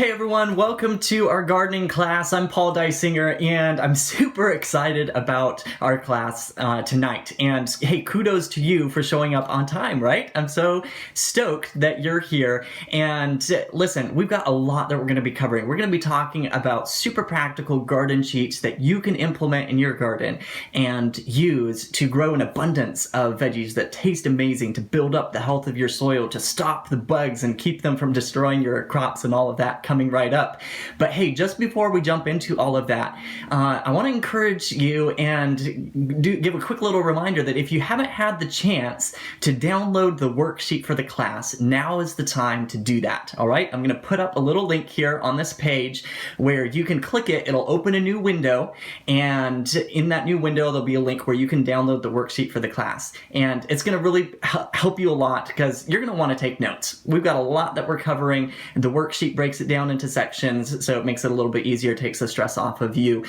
Hey everyone, welcome to our gardening class. I'm Paul Dysinger and I'm super excited about our class tonight. And hey, kudos to you for showing up on time, right? I'm so stoked that you're here. And listen, we've got a lot that we're going to be covering. We're going to be talking about super practical garden sheets that you can implement in your garden and use to grow an abundance of veggies that taste amazing, to build up the health of your soil, to stop the bugs and keep them from destroying your crops and all of that coming right up. But hey, just before we jump into all of that, I want to encourage you and give a quick little reminder that if you haven't had the chance to download the worksheet for the class, now is the time to do that. All right, I'm going to put up a little link here on this page where you can click it. It'll open a new window, and in that new window there'll be a link where you can download the worksheet for the class. And it's going to really help you a lot because you're going to want to take notes. We've got a lot that we're covering, and the worksheet breaks it down into sections, so it makes it a little bit easier, takes the stress off of you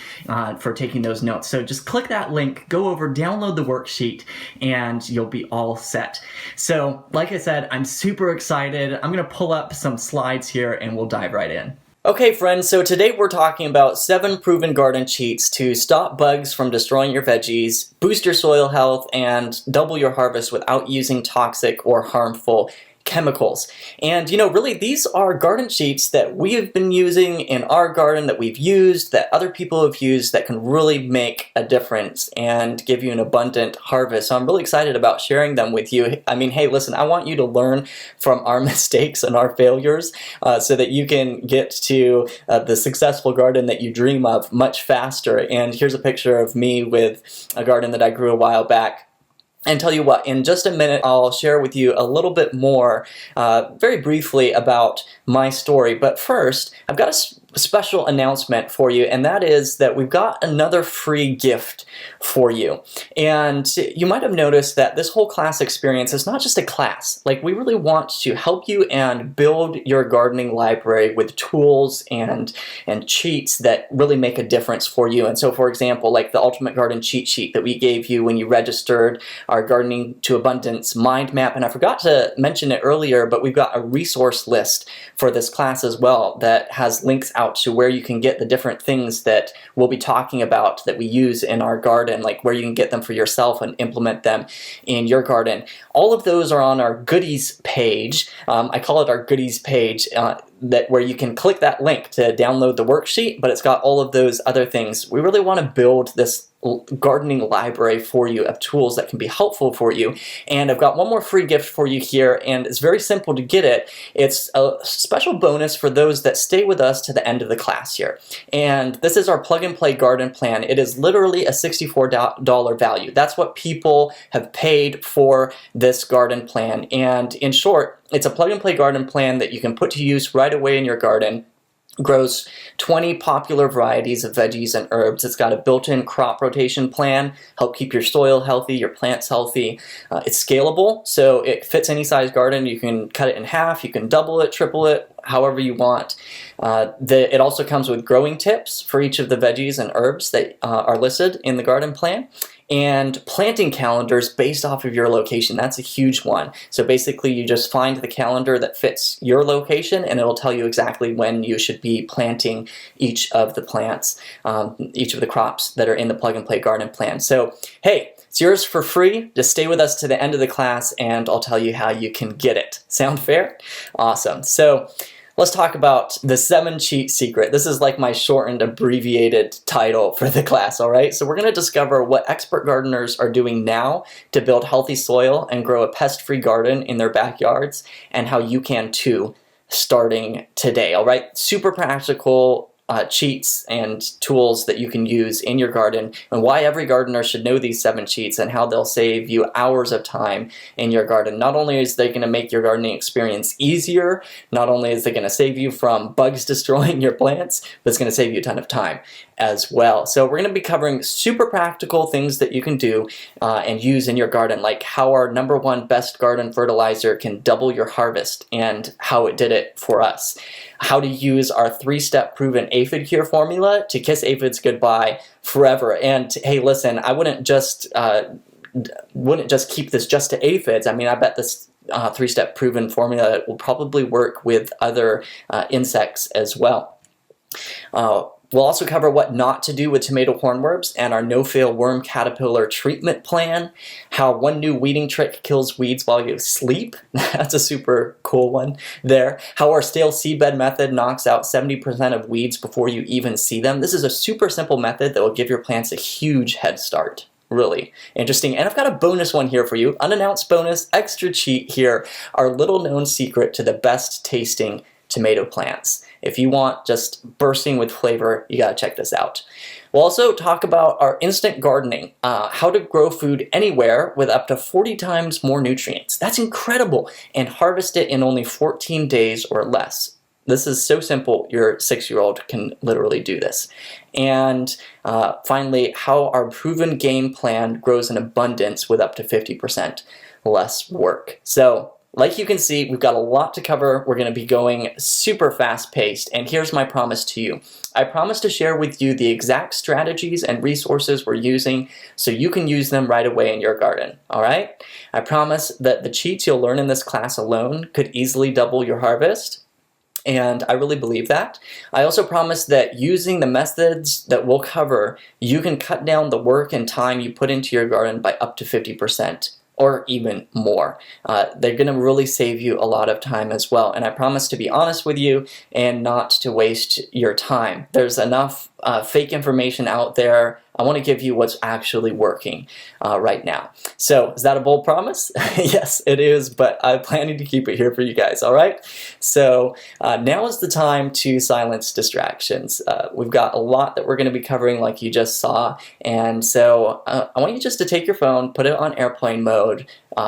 for taking those notes. So just click that link, go over, download the worksheet, and you'll be all set. So like I said, I'm super excited. I'm going to pull up some slides here and we'll dive right in. Okay friends, so today we're talking about 7 proven garden cheats to stop bugs from destroying your veggies, boost your soil health, and double your harvest without using toxic or harmful chemicals. And really these are garden sheets that we have been using in our garden, that we've used, that other people have used, that can really make a difference and give you an abundant harvest. So I'm really excited about sharing them with you. I mean, hey, listen, I want you to learn from our mistakes and our failures so that you can get to the successful garden that you dream of much faster. And here's a picture of me with a garden that I grew a while back. And tell you what, in just a minute I'll share with you a little bit more, very briefly, about my story. But first, I've got a special announcement for you, and that is that we've got another free gift for you. And you might have noticed that this whole class experience is not just a class. Like, we really want to help you and build your gardening library with tools and cheats that really make a difference for you. And so, for example, like the Ultimate Garden Cheat Sheet that we gave you when you registered, our Gardening to Abundance mind map, and I forgot to mention it earlier, but we've got a resource list for this class as well that has links out to where you can get the different things that we'll be talking about that we use in our garden, like where you can get them for yourself and implement them in your garden. All of those are on our goodies page. I call it our goodies page, where you can click that link to download the worksheet, but it's got all of those other things. We really want to build this gardening library for you of tools that can be helpful for you. And I've got one more free gift for you here, and it's very simple to get it. It's a special bonus for those that stay with us to the end of the class here. And this is our plug and play garden plan. It is literally a $64 value. That's what people have paid for this garden plan. And in short, it's a plug and play garden plan that you can put to use right away in your garden. Grows 20 popular varieties of veggies and herbs. It's got a built-in crop rotation plan, help keep your soil healthy, your plants healthy. It's scalable, so it fits any size garden. You can cut it in half, you can double it, triple it, however you want. It also comes with growing tips for each of the veggies and herbs that are listed in the garden plan, and planting calendars based off of your location. That's a huge one. So basically you just find the calendar that fits your location, and it'll tell you exactly when you should be planting each of the plants, each of the crops that are in the plug and play garden plan. So hey, it's yours for free. Just stay with us to the end of the class and I'll tell you how you can get it. Sound fair? Awesome. So let's talk about the 7 cheat secret. This is like my shortened, abbreviated title for the class, all right? So we're going to discover what expert gardeners are doing now to build healthy soil and grow a pest-free garden in their backyards, and how you can too, starting today, all right? Super practical cheats and tools that you can use in your garden, and why every gardener should know these 7 cheats and how they'll save you hours of time in your garden. Not only is they going to make your gardening experience easier, not only is it going to save you from bugs destroying your plants, but it's going to save you a ton of time as well. So we're going to be covering super practical things that you can do and use in your garden, like how our #1 best garden fertilizer can double your harvest and how it did it for us. How to use our 3-step proven aphid cure formula to kiss aphids goodbye forever. And hey, listen, I wouldn't just keep this just to aphids. I mean, I bet this three-step proven formula that will probably work with other insects as well. We'll also cover what not to do with tomato hornworms and our no-fail worm caterpillar treatment plan, how one new weeding trick kills weeds while you sleep. That's a super cool one there. How our stale seedbed method knocks out 70% of weeds before you even see them. This is a super simple method that will give your plants a huge head start. Really interesting. And I've got a bonus one here for you. Unannounced bonus, extra cheat here. Our little known secret to the best tasting tomato plants. If you want just bursting with flavor, you gotta check this out. We'll also talk about our instant gardening, how to grow food anywhere with up to 40 times more nutrients. That's incredible. And harvest it in only 14 days or less. This is so simple, your 6-year-old can literally do this. And finally, how our proven game plan grows in abundance with up to 50% less work. So, like you can see, we've got a lot to cover. We're going to be going super fast-paced, and here's my promise to you. I promise to share with you the exact strategies and resources we're using so you can use them right away in your garden, all right? I promise that the cheats you'll learn in this class alone could easily double your harvest, and I really believe that. I also promise that using the methods that we'll cover, you can cut down the work and time you put into your garden by up to 50%. Or even more. They're going to really save you a lot of time as well. And I promise to be honest with you and not to waste your time. There's enough fake information out there. I want to give you what's actually working right now. So, is that a bold promise? Yes, it is, but I'm planning to keep it here for you guys, all right? So, now is the time to silence distractions. We've got a lot that we're going to be covering like you just saw, and so I want you just to take your phone, put it on airplane mode,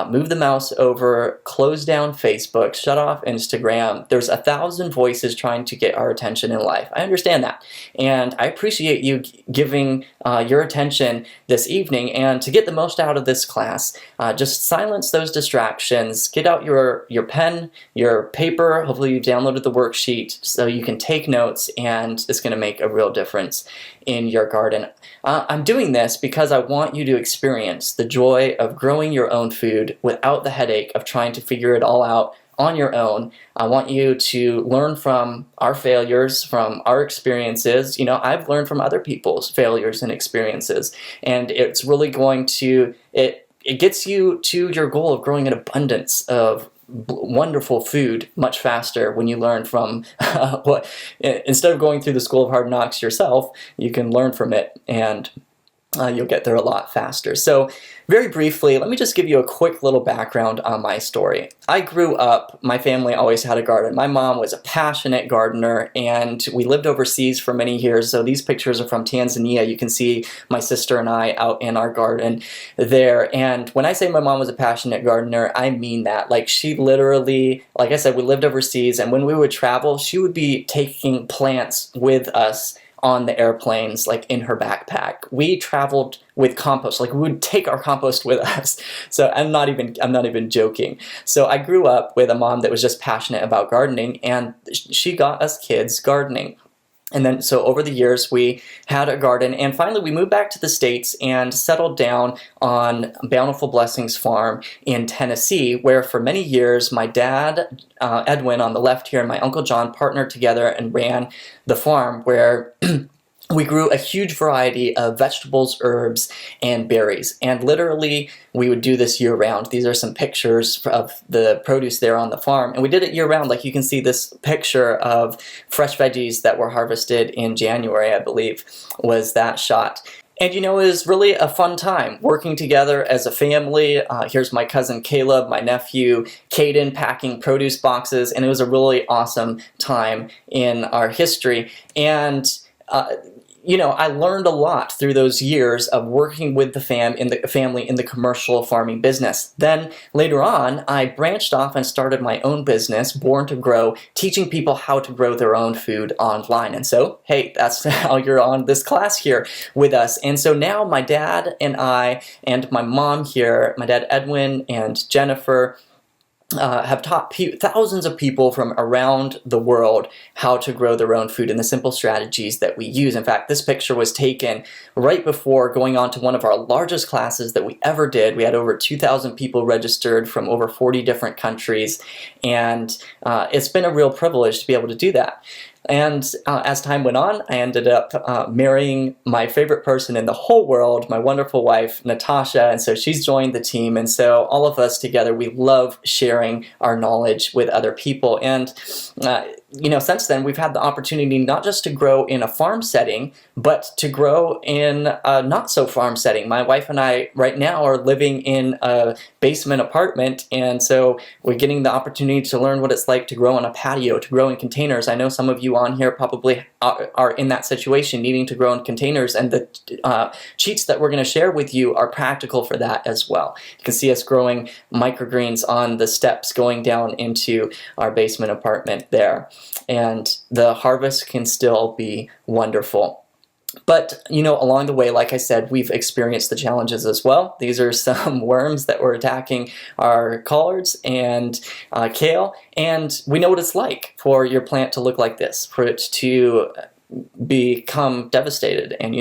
move the mouse over, close down Facebook, shut off Instagram. There's 1,000 voices trying to get our attention in life. I understand that, and I appreciate you giving your attention this evening, and to get the most out of this class, just silence those distractions, get out your pen, your paper, hopefully you've downloaded the worksheet so you can take notes, and it's going to make a real difference in your garden. I'm doing this because I want you to experience the joy of growing your own food without the headache of trying to figure it all out on your own. I want you to learn from our failures, from our experiences. You know, I've learned from other people's failures and experiences, and it's really going to, it gets you to your goal of growing an abundance of wonderful food much faster when you learn from what, instead of going through the school of hard knocks yourself, you can learn from it, and you'll get there a lot faster. So very briefly, let me just give you a quick little background on my story. I grew up, my family always had a garden. My mom was a passionate gardener, and we lived overseas for many years. So these pictures are from Tanzania. You can see my sister and I out in our garden there. And when I say my mom was a passionate gardener, I mean that. Like, she literally, like I said, we lived overseas, and when we would travel, she would be taking plants with us on the airplanes, like in her backpack. We traveled with compost, like we would take our compost with us. So I'm not even joking. So I grew up with a mom that was just passionate about gardening, and she got us kids gardening. And then, so over the years, we had a garden, and finally we moved back to the States and settled down on Bountiful Blessings Farm in Tennessee, where for many years my dad, Edwin on the left here, and my Uncle John partnered together and ran the farm, where we grew a huge variety of vegetables, herbs, and berries. And literally, we would do this year-round. These are some pictures of the produce there on the farm. And we did it year-round. Like, you can see this picture of fresh veggies that were harvested in January, I believe, was that shot. And, you know, it was really a fun time working together as a family. Here's my cousin Caleb, my nephew Caden, packing produce boxes. And it was a really awesome time in our history. And you know, I learned a lot through those years of working with the family in the commercial farming business. Then later on, I branched off and started my own business, Born to Grow, teaching people how to grow their own food online. And so, hey, that's how you're on this class here with us. And so now my dad and I and my mom here, my dad Edwin and Jennifer, have taught thousands of people from around the world how to grow their own food and the simple strategies that we use. In fact, this picture was taken right before going on to one of our largest classes that we ever did. We had over 2,000 people registered from over 40 different countries, and it's been a real privilege to be able to do that. And as time went on, I ended up marrying my favorite person in the whole world, my wonderful wife, Natasha, and so she's joined the team. And so all of us together, we love sharing our knowledge with other people. And since then, we've had the opportunity not just to grow in a farm setting, but to grow in a not-so-farm setting. My wife and I right now are living in a basement apartment, and so we're getting the opportunity to learn what it's like to grow on a patio, to grow in containers. I know some of you on here probably are in that situation, needing to grow in containers, and the cheats that we're going to share with you are practical for that as well. You can see us growing microgreens on the steps going down into our basement apartment there, and the harvest can still be wonderful. But, along the way, like I said, we've experienced the challenges as well. These are some worms that were attacking our collards and kale, and we know what it's like for your plant to look like this, for it to become devastated, and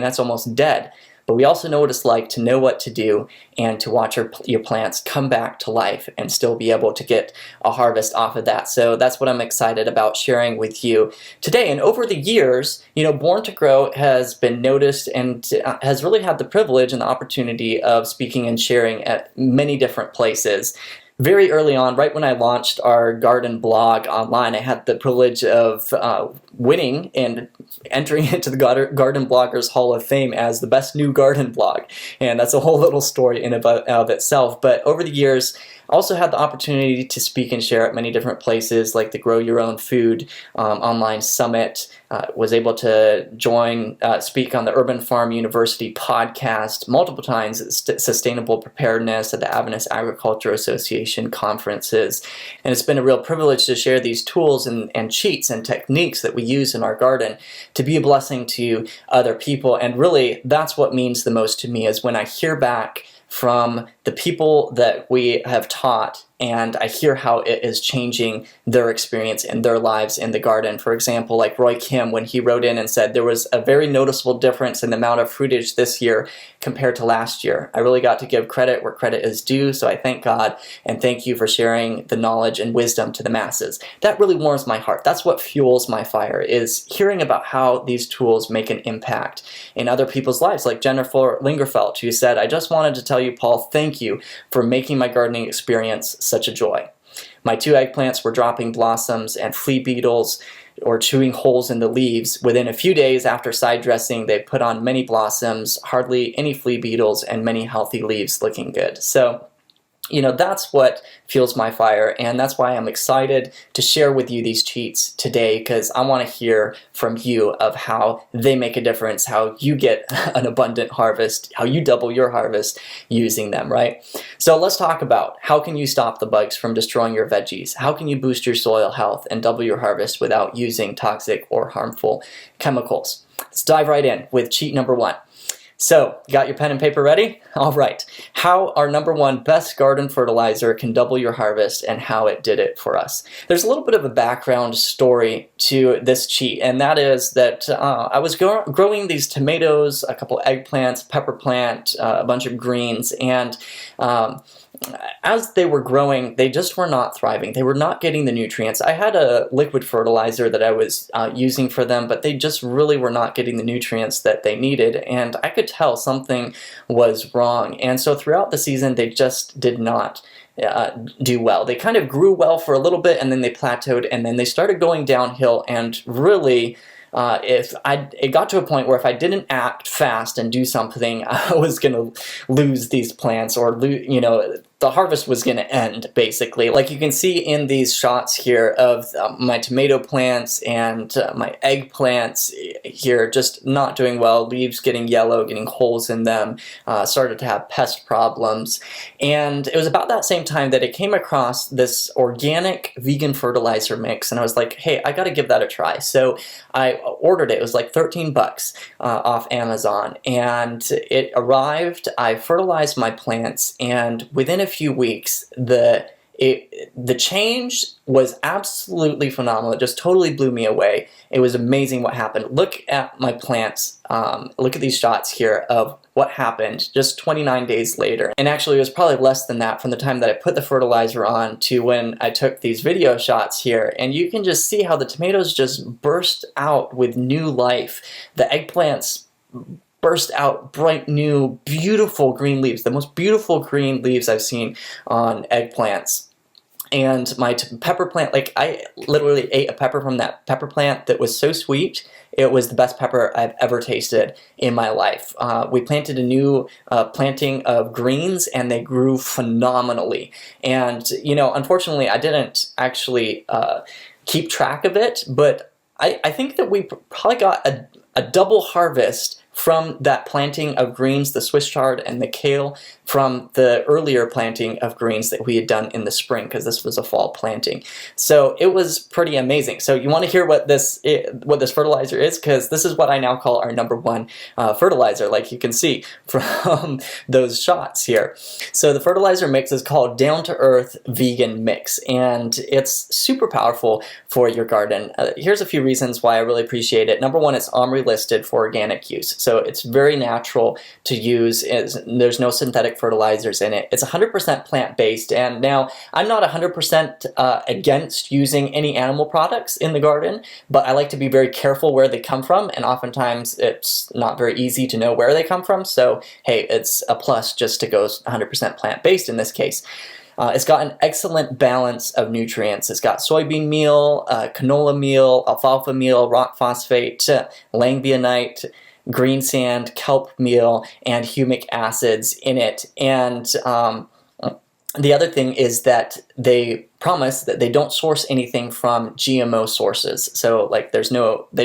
that's almost dead. But we also know what it's like to know what to do and to watch your plants come back to life and still be able to get a harvest off of that. So that's what I'm excited about sharing with you today. And over the years, Born to Grow has been noticed and has really had the privilege and the opportunity of speaking and sharing at many different places. Very early on, right when I launched our garden blog online, I had the privilege of winning and entering into the Garden Bloggers Hall of Fame as the best new garden blog. And that's a whole little story in of itself. But over the years, I also had the opportunity to speak and share at many different places, like the Grow Your Own Food online summit. Was able to speak on the Urban Farm University podcast multiple times at Sustainable Preparedness, at the Adventist Agriculture Association conferences. And it's been a real privilege to share these tools and cheats and techniques that we use in our garden to be a blessing to other people. And really, that's what means the most to me, is when I hear back from the people that we have taught, and I hear how it is changing their experience in their lives in the garden. For example, like Roy Kim, when he wrote in and said there was a very noticeable difference in the amount of fruitage this year compared to last year. I really got to give credit where credit is due, so I thank God and thank you for sharing the knowledge and wisdom to the masses. That really warms my heart. That's what fuels my fire, is hearing about how these tools make an impact in other people's lives, like Jennifer Lingerfeld, who said, "I just wanted to tell you, Paul, thank you for making my gardening experience such a joy. My 2 eggplants were dropping blossoms, and flea beetles or chewing holes in the leaves. Within a few days after side dressing, they put on many blossoms, hardly any flea beetles, and many healthy leaves looking good." So, that's what fuels my fire, and that's why I'm excited to share with you these cheats today, because I want to hear from you of how they make a difference, how you get an abundant harvest, how you double your harvest using them, right? So let's talk about how can you stop the bugs from destroying your veggies? How can you boost your soil health and double your harvest without using toxic or harmful chemicals? Let's dive right in with cheat number 1. So, you got your pen and paper ready? All right. How our number 1 best garden fertilizer can double your harvest and how it did it for us. There's a little bit of a background story to this cheat, and that is that I was growing these tomatoes, a couple eggplants, pepper plant, a bunch of greens, and as they were growing, they just were not thriving. They were not getting the nutrients. I had a liquid fertilizer that I was using for them, but they just really were not getting the nutrients that they needed, and I could tell something was wrong. And so throughout the season, they just did not do well. They kind of grew well for a little bit, and then they plateaued, and then they started going downhill, and really it got to a point where if I didn't act fast and do something, I was going to lose these plants, or the harvest was going to end, basically. Like you can see in these shots here of my tomato plants and my eggplants here just not doing well, leaves getting yellow, getting holes in them, started to have pest problems. And it was about that same time that I came across this organic vegan fertilizer mix, and I was like, hey, I got to give that a try. So I ordered it. It was like $13 off Amazon, and it arrived. I fertilized my plants, and within a few weeks, the change was absolutely phenomenal. It just totally blew me away. It was amazing what happened. Look at my plants. Look at these shots here of what happened just 29 days later. And actually it was probably less than that from the time that I put the fertilizer on to when I took these video shots here. And you can just see how the tomatoes just burst out with new life. The eggplants burst out bright new beautiful green leaves, the most beautiful green leaves I've seen on eggplants. And my pepper plant, like I literally ate a pepper from that pepper plant that was so sweet. It was the best pepper I've ever tasted in my life. We planted a new planting of greens and they grew phenomenally. And you know, unfortunately I didn't actually keep track of it, but I think that we probably got a double harvest from that planting of greens, the Swiss chard and the kale, from the earlier planting of greens that we had done in the spring, because this was a fall planting. So it was pretty amazing. So you want to hear what this fertilizer is, because this is what I now call our #1 fertilizer, like you can see from those shots here. So the fertilizer mix is called Down to Earth Vegan Mix, and it's super powerful for your garden. Here's a few reasons why I really appreciate it. #1, it's OMRI listed for organic use. So it's very natural to use. There's no synthetic fertilizers in it. It's 100% plant-based, and now I'm not 100% against using any animal products in the garden, but I like to be very careful where they come from, and oftentimes it's not very easy to know where they come from, so hey, it's a plus just to go 100% plant-based in this case. It's got an excellent balance of nutrients. It's got soybean meal, canola meal, alfalfa meal, rock phosphate, langbionite, green sand, kelp meal, and humic acids in it. And the other thing is that they promise that they don't source anything from GMO sources. So like they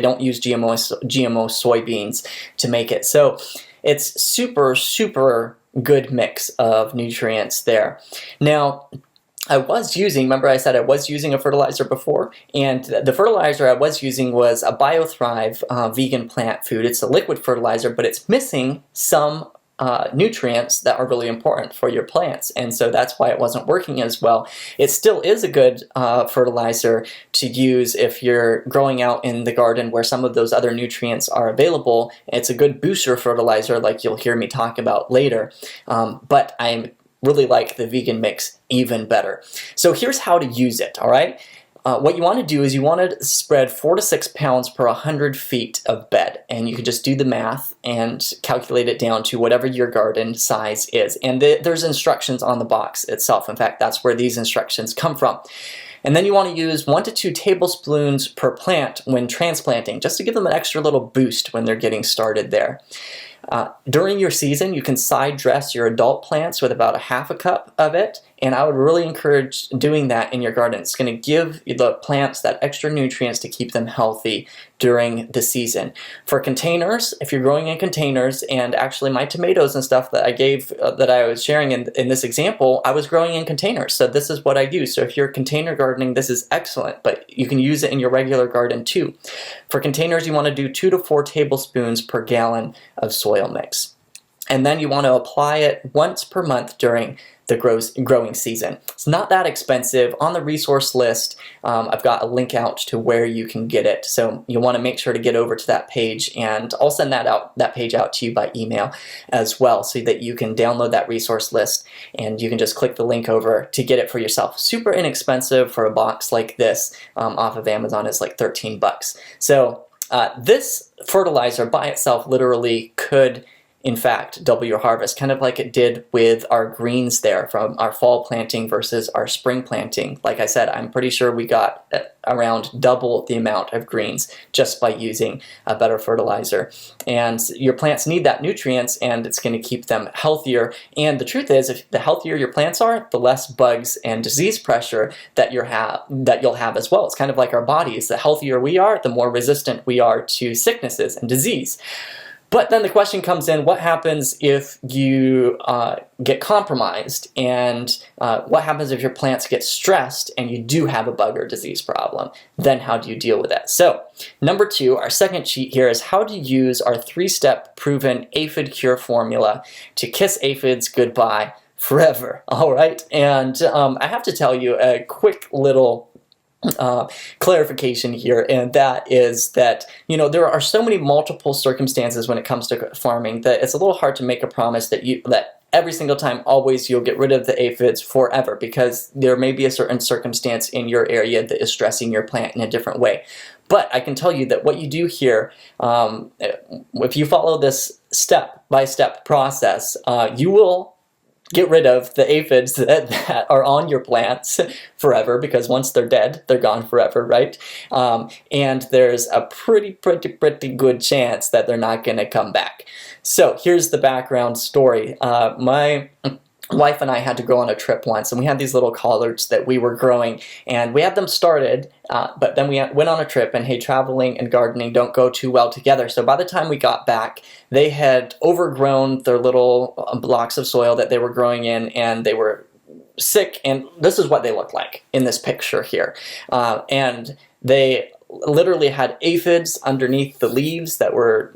don't use GMO soybeans to make it. So it's super good mix of nutrients there. Now, remember I said I was using a fertilizer before, and the fertilizer I was using was a BioThrive vegan plant food. It's a liquid fertilizer, but it's missing some nutrients that are really important for your plants, and so that's why it wasn't working as well. It still is a good fertilizer to use if you're growing out in the garden where some of those other nutrients are available. It's a good booster fertilizer like you'll hear me talk about later, but I really like the vegan mix even better. So here's how to use it, all right? What you want to do is you want to spread 4 to 6 pounds per 100 feet of bed, and you can just do the math and calculate it down to whatever your garden size is. And there's instructions on the box itself. In fact, that's where these instructions come from. And then you want to use 1 to 2 tablespoons per plant when transplanting, just to give them an extra little boost when they're getting started there. During your season, you can side dress your adult plants with about 1/2 cup of it, and I would really encourage doing that in your garden. It's going to give the plants that extra nutrients to keep them healthy during the season. For containers, if you're growing in containers, and actually my tomatoes and stuff that I gave, that I was sharing in this example, I was growing in containers, so this is what I do. So if you're container gardening, this is excellent, but you can use it in your regular garden too. For containers, you want to do 2 to 4 tablespoons per gallon of soil mix. And then you want to apply it once per month during the growing season. It's not that expensive. On the resource list, I've got a link out to where you can get it. So you want to make sure to get over to that page, and I'll send that page out to you by email as well, so that you can download that resource list and you can just click the link over to get it for yourself. Super inexpensive for a box like this off of Amazon. Is like 13 bucks. So this fertilizer by itself literally could, in fact, double your harvest, kind of like it did with our greens there from our fall planting versus our spring planting. Like I said, I'm pretty sure we got around double the amount of greens just by using a better fertilizer. And your plants need that nutrients, and it's going to keep them healthier. And the truth is, if the healthier your plants are, the less bugs and disease pressure that you'll have as well. It's kind of like our bodies. The healthier we are, the more resistant we are to sicknesses and disease. But then the question comes in, what happens if you get compromised, and what happens if your plants get stressed and you do have a bug or disease problem? Then how do you deal with that? So #2, our second sheet here, is how to use our 3-step proven aphid cure formula to kiss aphids goodbye forever. All right, and I have to tell you a quick little clarification here, and that is that, you know, there are so many multiple circumstances when it comes to farming that it's a little hard to make a promise that every single time, always, you'll get rid of the aphids forever, because there may be a certain circumstance in your area that is stressing your plant in a different way. But I can tell you that what you do here, if you follow this step-by-step process, you will get rid of the aphids that are on your plants forever, because once they're dead, they're gone forever, right? And there's a pretty good chance that they're not going to come back. So here's the background story. My wife and I had to go on a trip once, and we had these little collards that we were growing, and we had them started, but then we went on a trip, and hey, traveling and gardening don't go too well together. So by the time we got back, they had overgrown their little blocks of soil that they were growing in, and they were sick, and this is what they looked like in this picture here. And they literally had aphids underneath the leaves that were,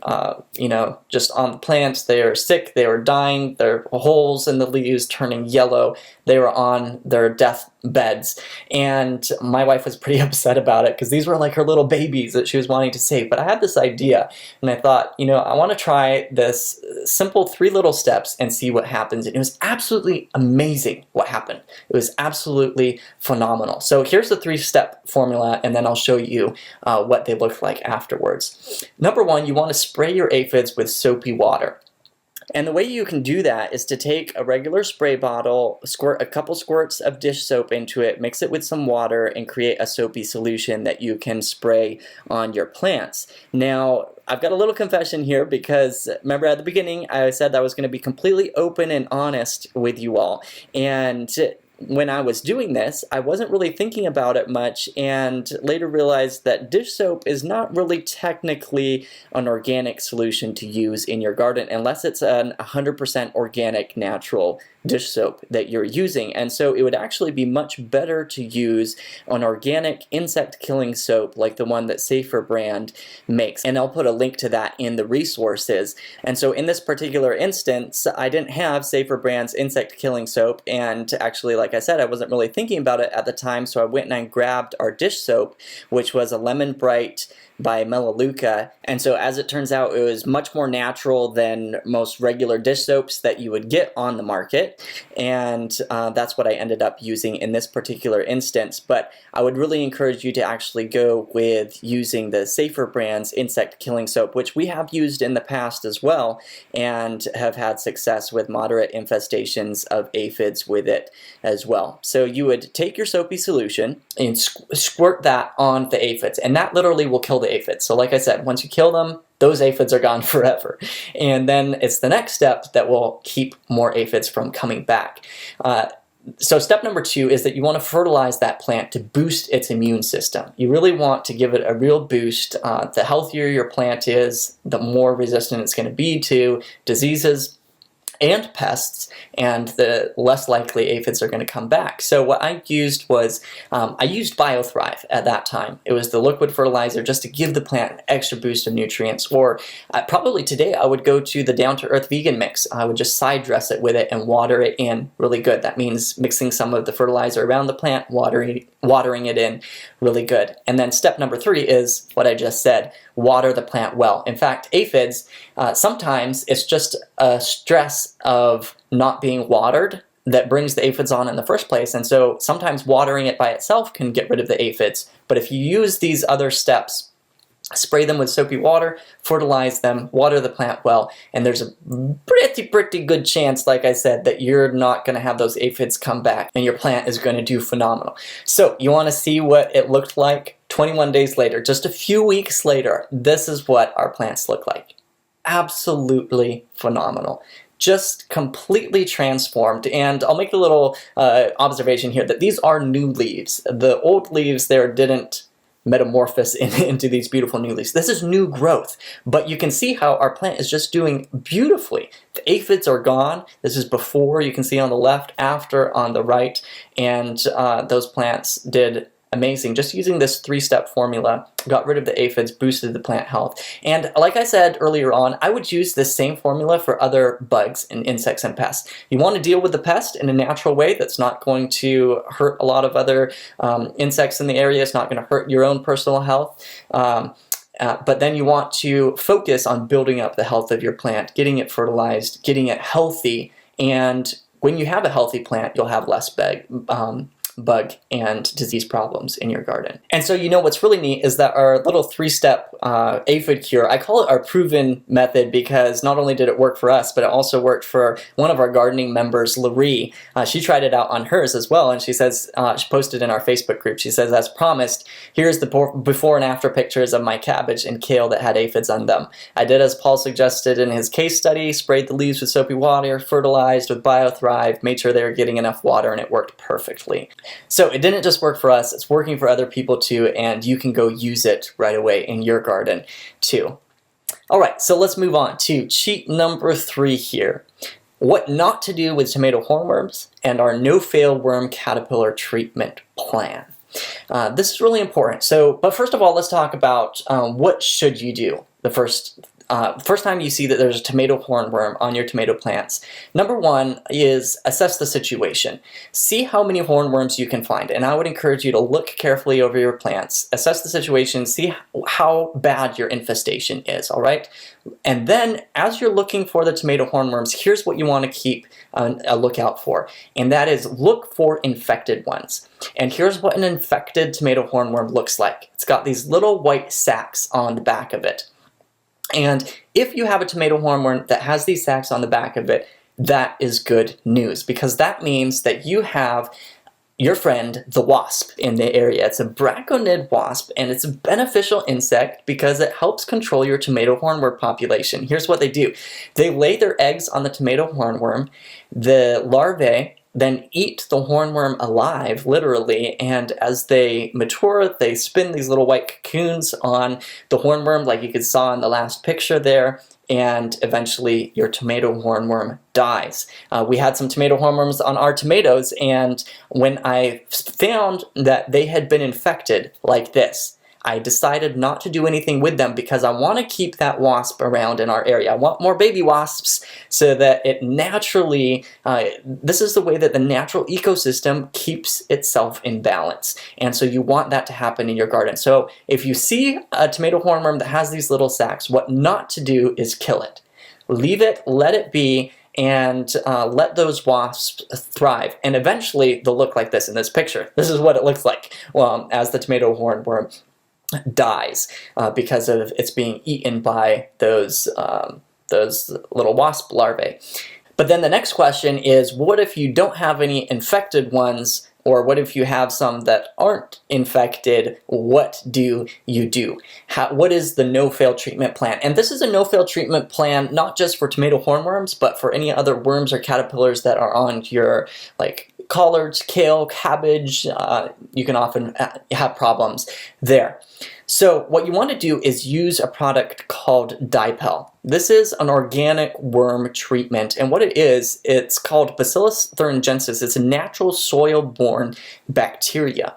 you know, just on the plants. They are sick, they were dying, there were holes in the leaves turning yellow, they were on their death beds. And my wife was pretty upset about it, because these were like her little babies that she was wanting to save. But I had this idea, and I thought, you know, I want to try this simple 3 little steps and see what happens. And it was absolutely amazing what happened. It was absolutely phenomenal. So here's the 3-step formula, and then I'll show you what they look like afterwards. Number 1, you want to spray your aphids with soapy water. And the way you can do that is to take a regular spray bottle, squirt a couple squirts of dish soap into it, mix it with some water, and create a soapy solution that you can spray on your plants. Now, I've got a little confession here, because remember at the beginning I said that I was going to be completely open and honest with you all. And when I was doing this, I wasn't really thinking about it much, and later realized that dish soap is not really technically an organic solution to use in your garden unless it's an 100% organic natural dish soap that you're using. And so it would actually be much better to use an organic insect killing soap like the one that Safer brand makes, and I'll put a link to that in the resources. And so in this particular instance, I didn't have Safer brand's insect killing soap, and actually, like I said, I wasn't really thinking about it at the time, so I went and I grabbed our dish soap, which was a Lemon Bright by Melaleuca. And so as it turns out, it was much more natural than most regular dish soaps that you would get on the market, and that's what I ended up using in this particular instance. But I would really encourage you to actually go with using the Safer brand's insect killing soap, which we have used in the past as well, and have had success with moderate infestations of aphids with it as well. So you would take your soapy solution and squirt that on the aphids, and that literally will kill the aphids. So like I said, once you kill them, those aphids are gone forever. And then it's the next step that will keep more aphids from coming back. So step number 2 is that you want to fertilize that plant to boost its immune system. You really want to give it a real boost. The healthier your plant is, the more resistant it's going to be to diseases and pests, and the less likely aphids are going to come back. So what I used was, I used BioThrive at that time. It was the liquid fertilizer just to give the plant an extra boost of nutrients. Or probably today I would go to the Down to Earth Vegan Mix. I would just side dress it with it and water it in really good. That means mixing some of the fertilizer around the plant, watering it in really good. And then step number 3 is what I just said: water the plant well. In fact, aphids, sometimes it's just a stress of not being watered that brings the aphids on in the first place. And so sometimes watering it by itself can get rid of the aphids. But if you use these other steps, spray them with soapy water, fertilize them, water the plant well, and there's a pretty good chance, like I said, that you're not going to have those aphids come back, and your plant is going to do phenomenal. So you want to see what it looked like 21 days later, just a few weeks later. This is what our plants look like. Absolutely phenomenal. Just completely transformed. And I'll make a little observation here that these are new leaves. The old leaves there didn't metamorphose into these beautiful new leaves. This is new growth, but you can see how our plant is just doing beautifully. The aphids are gone. This is before, you can see on the left, after on the right, and those plants did amazing. Just using this 3-step formula, got rid of the aphids, boosted the plant health. And like I said earlier on, I would use this same formula for other bugs and insects and pests. You want to deal with the pest in a natural way that's not going to hurt a lot of other insects in the area. It's not going to hurt your own personal health. But then you want to focus on building up the health of your plant, getting it fertilized, getting it healthy, and when you have a healthy plant, you'll have less bug and disease problems in your garden. And so what's really neat is that our little 3-step aphid cure, I call it our proven method because not only did it work for us, but it also worked for one of our gardening members, Laree. She tried it out on hers as well, and she says, she posted in our Facebook group, she says, as promised, here's the before and after pictures of my cabbage and kale that had aphids on them. I did as Paul suggested in his case study, sprayed the leaves with soapy water, fertilized with BioThrive, made sure they were getting enough water, and it worked perfectly. So it didn't just work for us, it's working for other people too, and you can go use it right away in your garden too. Alright, so let's move on to cheat number 3 here. What not to do with tomato hornworms and our no-fail worm caterpillar treatment plan. This is really important. But first of all, let's talk about what should you do the first time you see that there's a tomato hornworm on your tomato plants. Number 1 is assess the situation. See how many hornworms you can find, and I would encourage you to look carefully over your plants, assess the situation, see how bad your infestation is, all right? And then, as you're looking for the tomato hornworms, here's what you want to keep a lookout for, and that is look for infected ones. And here's what an infected tomato hornworm looks like. It's got these little white sacs on the back of it. And if you have a tomato hornworm that has these sacs on the back of it, that is good news, because that means that you have your friend, the wasp, in the area. It's a braconid wasp, and it's a beneficial insect because it helps control your tomato hornworm population. Here's what they do. They lay their eggs on the tomato hornworm. The larvae then eat the hornworm alive, literally, and as they mature, they spin these little white cocoons on the hornworm, like you could saw in the last picture there, and eventually your tomato hornworm dies. We had some tomato hornworms on our tomatoes, and when I found that they had been infected like this, I decided not to do anything with them because I want to keep that wasp around in our area. I want more baby wasps so that it naturally, this is the way that the natural ecosystem keeps itself in balance. And so you want that to happen in your garden. So if you see a tomato hornworm that has these little sacs, what not to do is kill it. Leave it, let it be, and let those wasps thrive. And eventually they'll look like this in this picture. This is what it looks like as the tomato hornworm dies because of it's being eaten by those little wasp larvae. But then the next question is, what if you don't have any infected ones, or what if you have some that aren't infected? What do you do? What is the no-fail treatment plan? And this is a no-fail treatment plan not just for tomato hornworms, but for any other worms or caterpillars that are on your collards, kale, cabbage. You can often have problems there. So what you want to do is use a product called Dipel. This is an organic worm treatment, and what it is, it's called Bacillus thuringiensis. It's a natural soil-borne bacteria.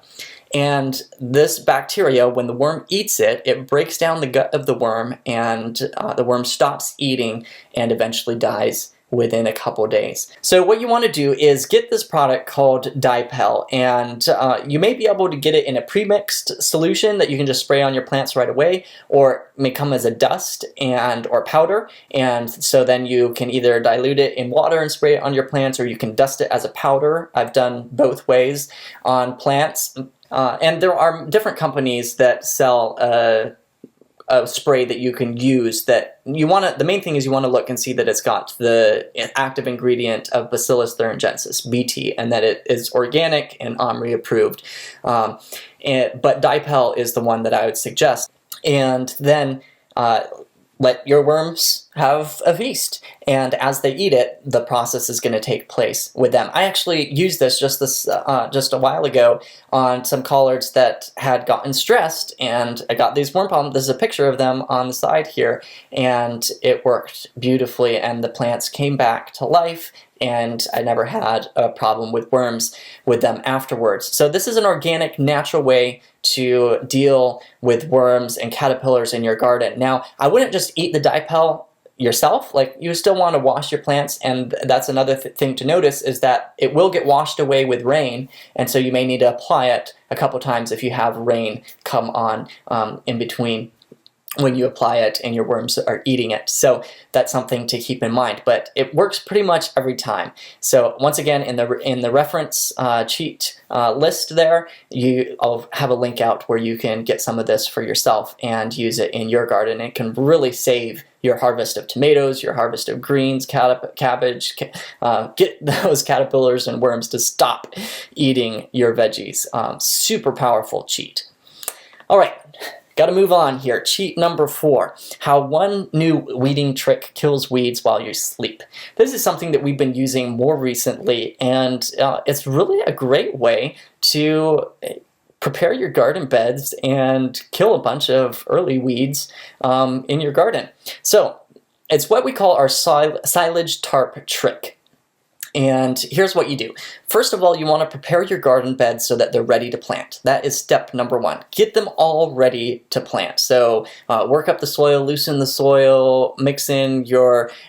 And this bacteria, when the worm eats it, it breaks down the gut of the worm, and the worm stops eating and eventually dies within a couple days. So what you want to do is get this product called Dipel, and you may be able to get it in a pre-mixed solution that you can just spray on your plants right away, or it may come as a dust or powder, and so then you can either dilute it in water and spray it on your plants, or you can dust it as a powder. I've done both ways on plants, and there are different companies that sell a spray that you can use that you want to, the main thing is you want to look and see that it's got the active ingredient of Bacillus thuringiensis, BT, and that it is organic and OMRI approved. But Dipel is the one that I would suggest. And then let your worms have a feast, and as they eat it, the process is going to take place with them. I actually used this just a while ago on some collards that had gotten stressed, and I got these worm problems. There's a picture of them on the side here, and it worked beautifully, and the plants came back to life, and I never had a problem with worms with them afterwards. So this is an organic, natural way to deal with worms and caterpillars in your garden. Now, I wouldn't just eat the dipel yourself. Like, you still want to wash your plants, and that's another thing to notice, is that it will get washed away with rain, and so you may need to apply it a couple times if you have rain come on in between when you apply it and your worms are eating it. So that's something to keep in mind, but it works pretty much every time. So once again, in the reference cheat list there, I'll have a link out where you can get some of this for yourself and use it in your garden. It can really save your harvest of tomatoes, your harvest of greens, cabbage, get those caterpillars and worms to stop eating your veggies. Super powerful cheat. All right. Got to move on here. Cheat number 4, how one new weeding trick kills weeds while you sleep. This is something that we've been using more recently, and it's really a great way to prepare your garden beds and kill a bunch of early weeds in your garden. So it's what we call our silage tarp trick. And here's what you do. First of all, you want to prepare your garden beds so that they're ready to plant. That is step number 1. Get them all ready to plant. So work up the soil, loosen the soil, mix in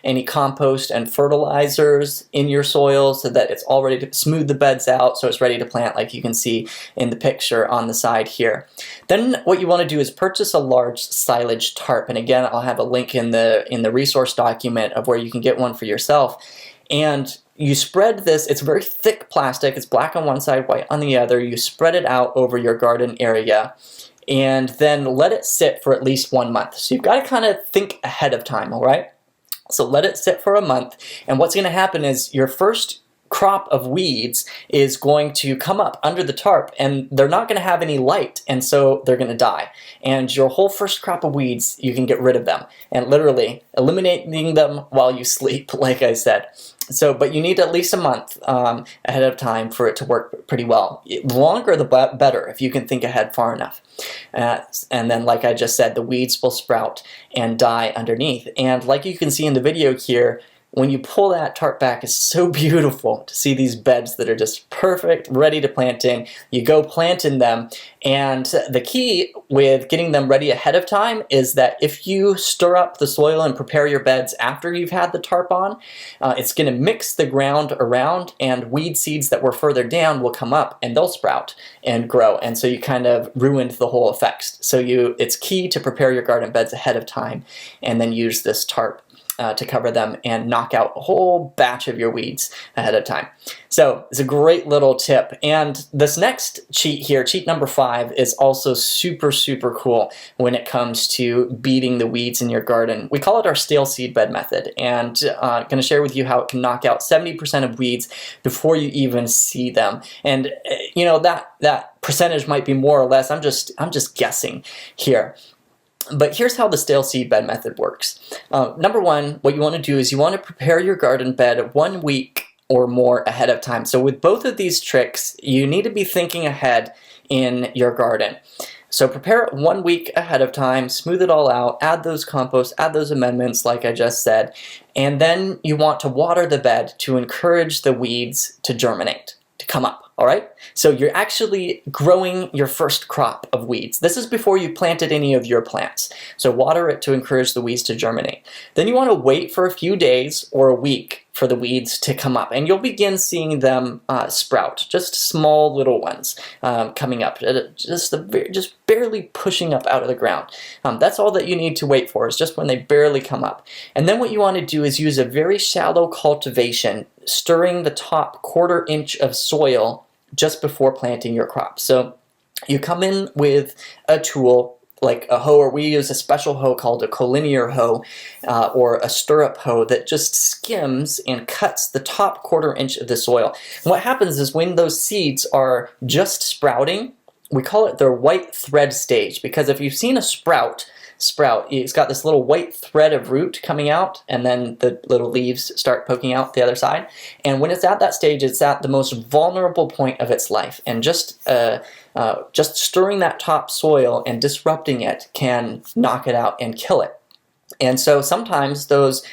any compost and fertilizers in your soil so that it's all ready to smooth the beds out so it's ready to plant, like you can see in the picture on the side here. Then what you want to do is purchase a large silage tarp. And again, I'll have a link in the resource document of where you can get one for yourself. And you spread this, it's very thick plastic, it's black on one side, white on the other. You spread it out over your garden area and then let it sit for at least 1 month. So you've got to kind of think ahead of time, all right? So let it sit for a month, and what's going to happen is your first crop of weeds is going to come up under the tarp, and they're not going to have any light, and so they're going to die. And your whole first crop of weeds, you can get rid of them, and literally eliminating them while you sleep, like I said. So, but you need at least a month ahead of time for it to work pretty well. The longer the better, if you can think ahead far enough. And then, like I just said, the weeds will sprout and die underneath. And like you can see in the video here, when you pull that tarp back, it's so beautiful to see these beds that are just perfect, ready to plant in. You go plant in them, and the key with getting them ready ahead of time is that if you stir up the soil and prepare your beds after you've had the tarp on, it's going to mix the ground around, and weed seeds that were further down will come up and they'll sprout and grow, and so you kind of ruined the whole effect. So it's key to prepare your garden beds ahead of time and then use this tarp to cover them and knock out a whole batch of your weeds ahead of time. So it's a great little tip. And this next cheat here, cheat number 5, is also super, super cool when it comes to beating the weeds in your garden. We call it our stale seed bed method, and I'm going to share with you how it can knock out 70% of weeds before you even see them. And you know, that percentage might be more or less. I'm just guessing here. But here's how the stale seed bed method works. Number 1, what you want to do is you want to prepare your garden bed 1 week or more ahead of time. So with both of these tricks, you need to be thinking ahead in your garden. So prepare it 1 week ahead of time, smooth it all out, add those composts, add those amendments like I just said, and then you want to water the bed to encourage the weeds to germinate, to come up. All right, so you're actually growing your first crop of weeds. This is before you planted any of your plants. So water it to encourage the weeds to germinate. Then you want to wait for a few days or a week for the weeds to come up, and you'll begin seeing them sprout. Just small little ones coming up, just barely pushing up out of the ground. That's all that you need to wait for, is just when they barely come up. And then what you want to do is use a very shallow cultivation, stirring the top 1/4 inch of soil just before planting your crop. So you come in with a tool like a hoe, or we use a special hoe called a collinear hoe or a stirrup hoe that just skims and cuts the top 1/4 inch of the soil. And what happens is when those seeds are just sprouting, we call it their white thread stage, because if you've seen a sprout, sprout. It's got this little white thread of root coming out, and then the little leaves start poking out the other side. And when it's at that stage, it's at the most vulnerable point of its life. And just stirring that top soil and disrupting it can knock it out and kill it. And so sometimes those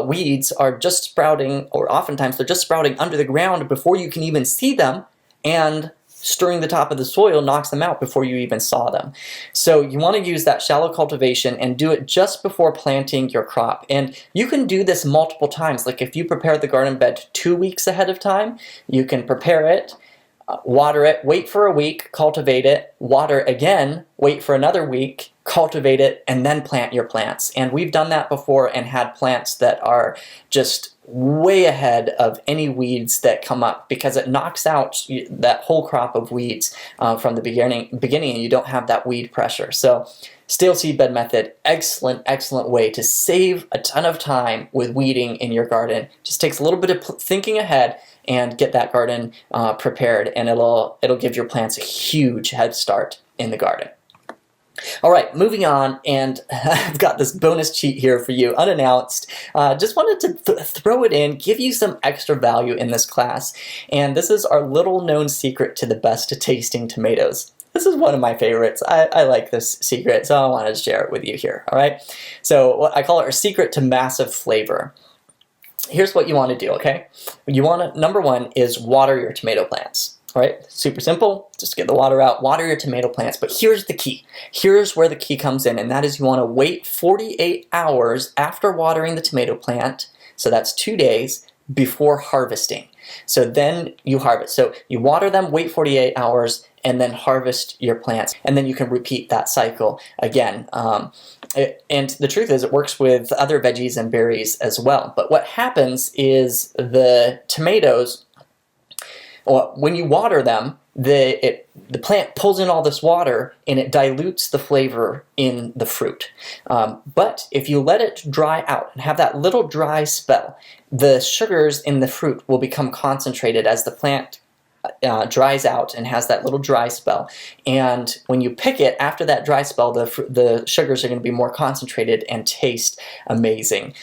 weeds are just sprouting, or oftentimes they're just sprouting under the ground before you can even see them, and stirring the top of the soil knocks them out before you even saw them. So you want to use that shallow cultivation and do it just before planting your crop. And you can do this multiple times. Like if you prepare the garden bed 2 weeks ahead of time, you can prepare it, water it, wait for a week, cultivate it, water again, wait for another week, cultivate it, and then plant your plants. And we've done that before and had plants that are just way ahead of any weeds that come up, because it knocks out that whole crop of weeds from the beginning, and you don't have that weed pressure. So stale seed bed method, excellent way to save a ton of time with weeding in your garden. Just takes a little bit of thinking ahead and get that garden prepared, and it'll give your plants a huge head start in the garden. All right, moving on, and I've got this bonus cheat here for you, unannounced. Just wanted to throw it in, give you some extra value in this class, and this is our little known secret to the best tasting tomatoes. This is one of my favorites. I like this secret, so I wanted to share it with you here, all right? So I call it our secret to massive flavor. Here's what you want to do, okay? You want to, number one is water your tomato plants. All right, super simple. Just get the water out, water your tomato plants. But here's the key. Here's where the key comes in, and that is you want to wait 48 hours after watering the tomato plant, so that's 2 days, before harvesting. So then you harvest. So you water them, wait 48 hours, and then harvest your plants. And then you can repeat that cycle again. And the truth is, it works with other veggies and berries as well. But what happens is the tomatoes, when you water them, the plant pulls in all this water and it dilutes the flavor in the fruit. But if you let it dry out and have that little dry spell, the sugars in the fruit will become concentrated as the plant dries out and has that little dry spell. And when you pick it after that dry spell, the sugars are going to be more concentrated and taste amazing.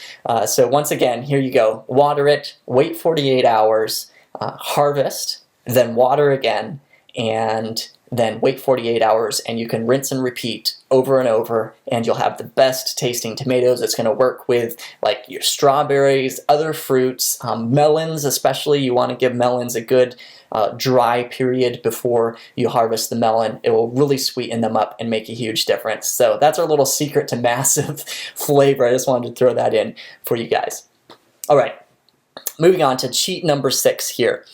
So once again, here you go. Water it, wait 48 hours, harvest, then water again, and then wait 48 hours, and you can rinse and repeat over and over, and you'll have the best tasting tomatoes. It's going to work with like your strawberries, other fruits, melons especially. You want to give melons a good dry period before you harvest the melon. It will really sweeten them up and make a huge difference. So that's our little secret to massive flavor. I just wanted to throw that in for you guys. All right, moving on to cheat number 6 here.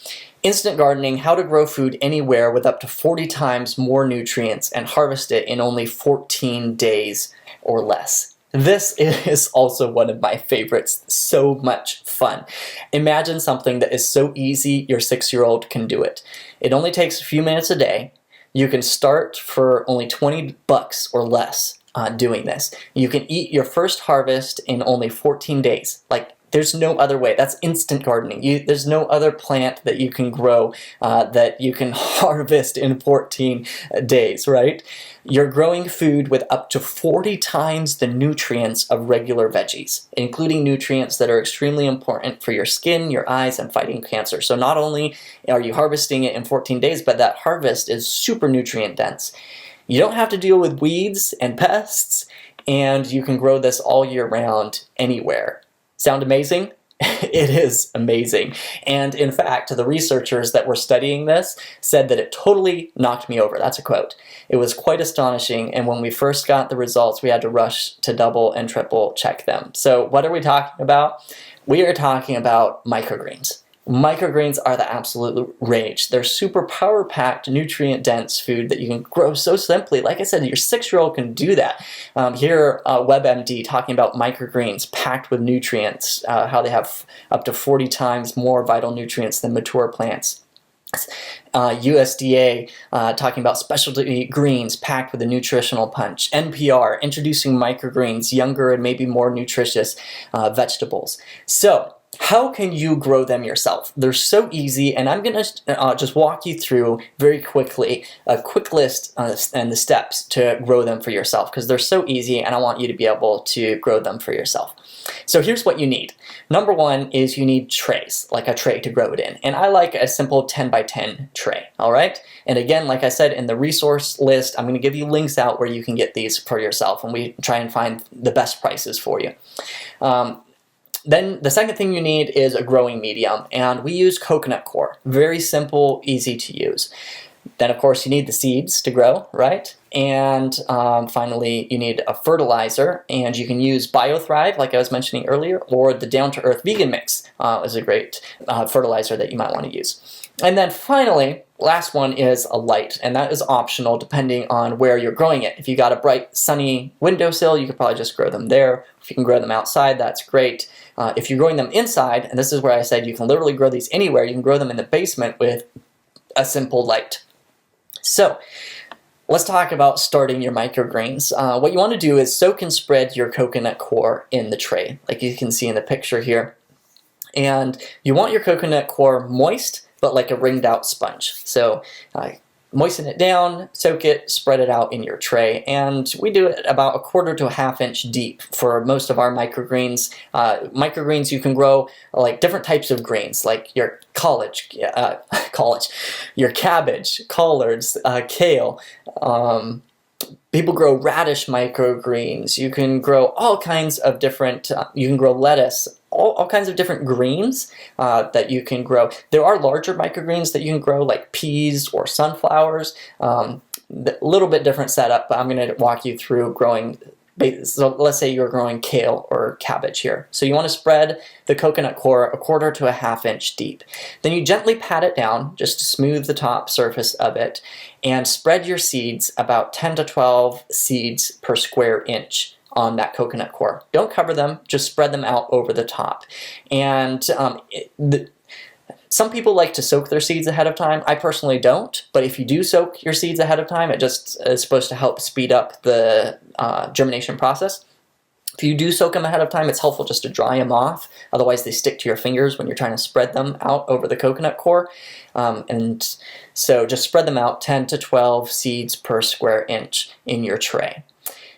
Instant gardening, how to grow food anywhere with up to 40 times more nutrients and harvest it in only 14 days or less. This is also one of my favorites. So much fun. Imagine something that is so easy your 6-year-old can do it. It only takes a few minutes a day. You can start for only $20 or less doing this. You can eat your first harvest in only 14 days. There's no other way. That's instant gardening. There's no other plant that you can grow that you can harvest in 14 days, right? You're growing food with up to 40 times the nutrients of regular veggies, including nutrients that are extremely important for your skin, your eyes, and fighting cancer. So not only are you harvesting it in 14 days, but that harvest is super nutrient dense. You don't have to deal with weeds and pests, and you can grow this all year round anywhere. Sound amazing? It is amazing. And in fact, the researchers that were studying this said that it totally knocked me over. That's a quote. It was quite astonishing, and when we first got the results, we had to rush to double and triple check them. So what are we talking about? We are talking about microgreens. Microgreens are the absolute rage. They're super power-packed, nutrient-dense food that you can grow so simply. Like I said, your 6-year-old can do that. Here, WebMD talking about microgreens packed with nutrients, how they have up to 40 times more vital nutrients than mature plants. USDA talking about specialty greens packed with a nutritional punch. NPR introducing microgreens, younger and maybe more nutritious vegetables. So, How can you grow them yourself? They're so easy, and I'm going to just walk you through very quickly a quick list and the steps to grow them for yourself, because they're so easy and I want you to be able to grow them for yourself. So here's what you need. Number one is you need trays, like a tray to grow it in. And I like a simple 10 by 10 tray, all right? And again, like I said, in the resource list, I'm going to give you links out where you can get these for yourself, and we try and find the best prices for you. Then the second thing you need is a growing medium, and we use coconut coir. Very simple, easy to use. Then of course you need the seeds to grow, right? And finally you need a fertilizer, and you can use BioThrive like I was mentioning earlier, or the Down to Earth Vegan Mix is a great fertilizer that you might want to use. And then finally, last one is a light, and that is optional depending on where you're growing it. If you got a bright sunny windowsill, you could probably just grow them there. If you can grow them outside, that's great. If you're growing them inside, and this is where I said you can literally grow these anywhere, you can grow them in the basement with a simple light. So let's talk about starting your microgreens. What you want to do is soak and spread your coconut coir in the tray, like you can see in the picture here. And you want your coconut coir moist, but like a ringed out sponge. So moisten it down, soak it, spread it out in your tray, and we do it about 1/4 to 1/2 inch deep for most of our microgreens. Microgreens you can grow like different types of greens, like your your cabbage, collards, kale. People grow radish microgreens. You can grow all kinds of different, you can grow lettuce, all kinds of different greens that you can grow. There are larger microgreens that you can grow, like peas or sunflowers. A little bit different setup, but I'm going to walk you through growing. So let's say you're growing kale or cabbage here. So you want to spread the coconut coir 1/4 to 1/2 inch deep. Then you gently pat it down just to smooth the top surface of it, and spread your seeds about 10 to 12 seeds per square inch on that coconut coir. Don't cover them, just spread them out over the top. And some people like to soak their seeds ahead of time. I personally don't, but if you do soak your seeds ahead of time, it just is supposed to help speed up the germination process. If you do soak them ahead of time, it's helpful just to dry them off. Otherwise, they stick to your fingers when you're trying to spread them out over the coconut coir. And so just spread them out 10 to 12 seeds per square inch in your tray.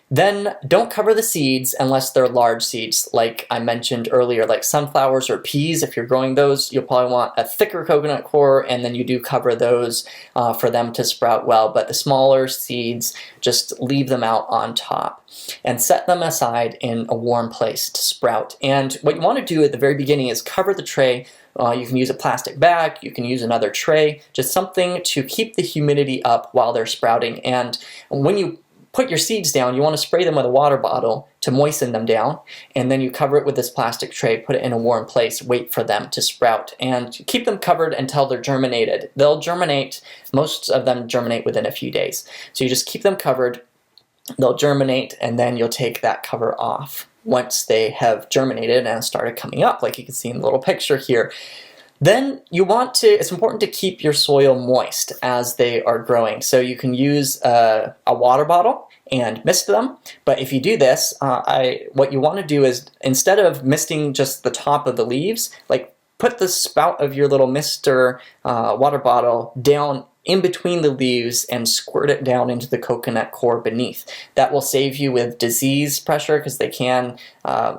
Then don't cover the seeds unless they're large seeds, like I mentioned earlier, like sunflowers or peas. If you're growing those, you'll probably want a thicker coconut coir, and then you do cover those for them to sprout well. But the smaller seeds, just leave them out on top and set them aside in a warm place to sprout. And what you want to do at the very beginning is cover the tray. You can use a plastic bag, you can use another tray, just something to keep the humidity up while they're sprouting. And when you put your seeds down, you want to spray them with a water bottle to moisten them down, and then you cover it with this plastic tray, put it in a warm place, wait for them to sprout, and keep them covered until they're germinated. They'll germinate, most of them germinate within a few days. So you just keep them covered, they'll germinate, and then you'll take that cover off once they have germinated and started coming up, like you can see in the little picture here. Then it's important to keep your soil moist as they are growing. So you can use a water bottle and mist them. But if you do this, what you want to do is, instead of misting just the top of the leaves, like put the spout of your little mister water bottle down in between the leaves and squirt it down into the coconut coir beneath. That will save you with disease pressure, because they can,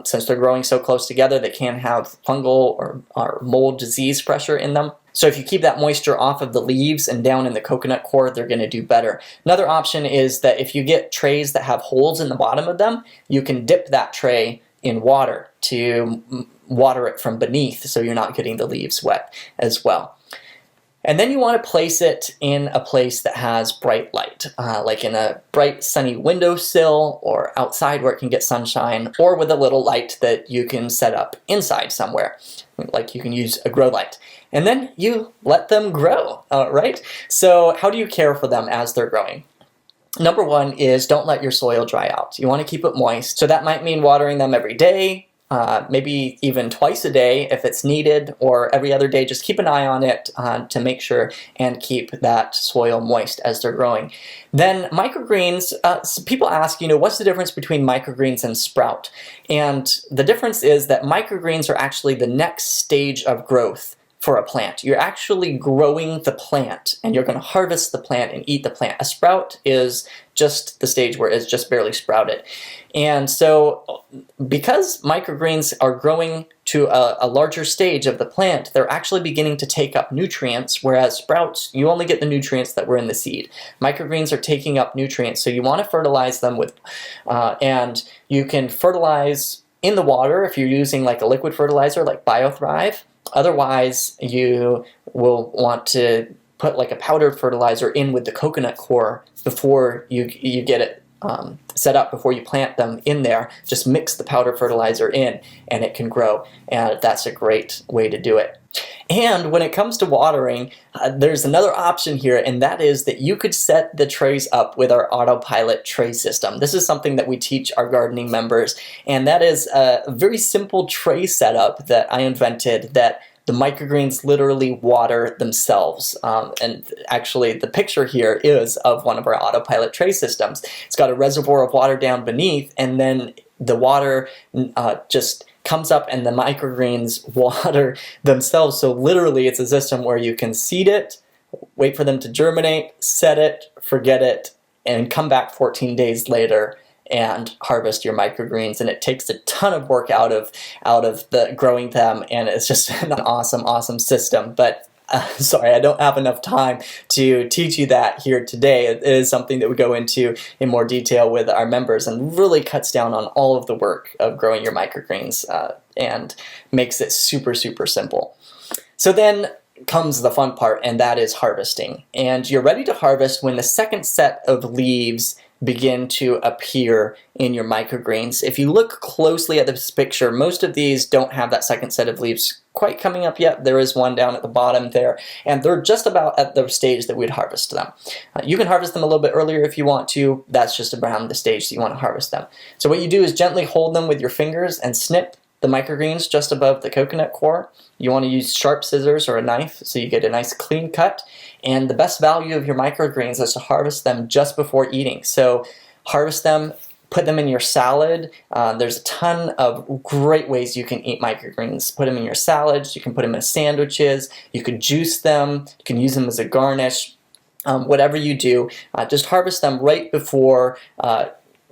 since they're growing so close together, they can have fungal or mold disease pressure in them. So if you keep that moisture off of the leaves and down in the coconut coir, they're going to do better. Another option is that if you get trays that have holes in the bottom of them, you can dip that tray in water to water it from beneath, so you're not getting the leaves wet as well. And then you want to place it in a place that has bright light, like in a bright sunny windowsill or outside where it can get sunshine, or with a little light that you can set up inside somewhere, like you can use a grow light. And then you let them grow, right? So how do you care for them as they're growing? Number one is don't let your soil dry out. You want to keep it moist. So that might mean watering them every day, maybe even twice a day if it's needed, or every other day. Just keep an eye on it to make sure and keep that soil moist as they're growing. Then microgreens, people ask, what's the difference between microgreens and sprout? And the difference is that microgreens are actually the next stage of growth for a plant. You're actually growing the plant, and you're going to harvest the plant and eat the plant. A sprout is just the stage where it's just barely sprouted. And so because microgreens are growing to a larger stage of the plant, they're actually beginning to take up nutrients, whereas sprouts, you only get the nutrients that were in the seed. Microgreens are taking up nutrients, so you want to fertilize them with, and you can fertilize in the water if you're using like a liquid fertilizer like BioThrive. Otherwise, you will want to put like a powdered fertilizer in with the coconut coir before you get it set up, before you plant them in there. Just mix the powder fertilizer in and it can grow, and that's a great way to do it. And when it comes to watering, there's another option here, and that is that you could set the trays up with our autopilot tray system. This is something that we teach our gardening members, and that is a very simple tray setup that I invented that the microgreens literally water themselves. And actually the picture here is of one of our autopilot tray systems. It's got a reservoir of water down beneath, and then the water just comes up and the microgreens water themselves. So literally it's a system where you can seed it, wait for them to germinate, set it, forget it, and come back 14 days later and harvest your microgreens. And it takes a ton of work out of the growing them, and it's just an awesome system. But sorry, I don't have enough time to teach you that here today. It is something that we go into in more detail with our members, and really cuts down on all of the work of growing your microgreens and makes it super simple. So then comes the fun part, and that is harvesting. And you're ready to harvest when the second set of leaves begin to appear in your microgreens. If you look closely at this picture, most of these don't have that second set of leaves quite coming up yet. There is one down at the bottom there, and they're just about at the stage that we'd harvest them. You can harvest them a little bit earlier if you want to. That's just around the stage that you want to harvest them. So what you do is gently hold them with your fingers and snip the microgreens just above the coconut coir. You want to use sharp scissors or a knife so you get a nice clean cut. And the best value of your microgreens is to harvest them just before eating. So harvest them, put them in your salad. There's a ton of great ways you can eat microgreens. Put them in your salads, you can put them in sandwiches, you could juice them, you can use them as a garnish. Whatever you do, just harvest them right before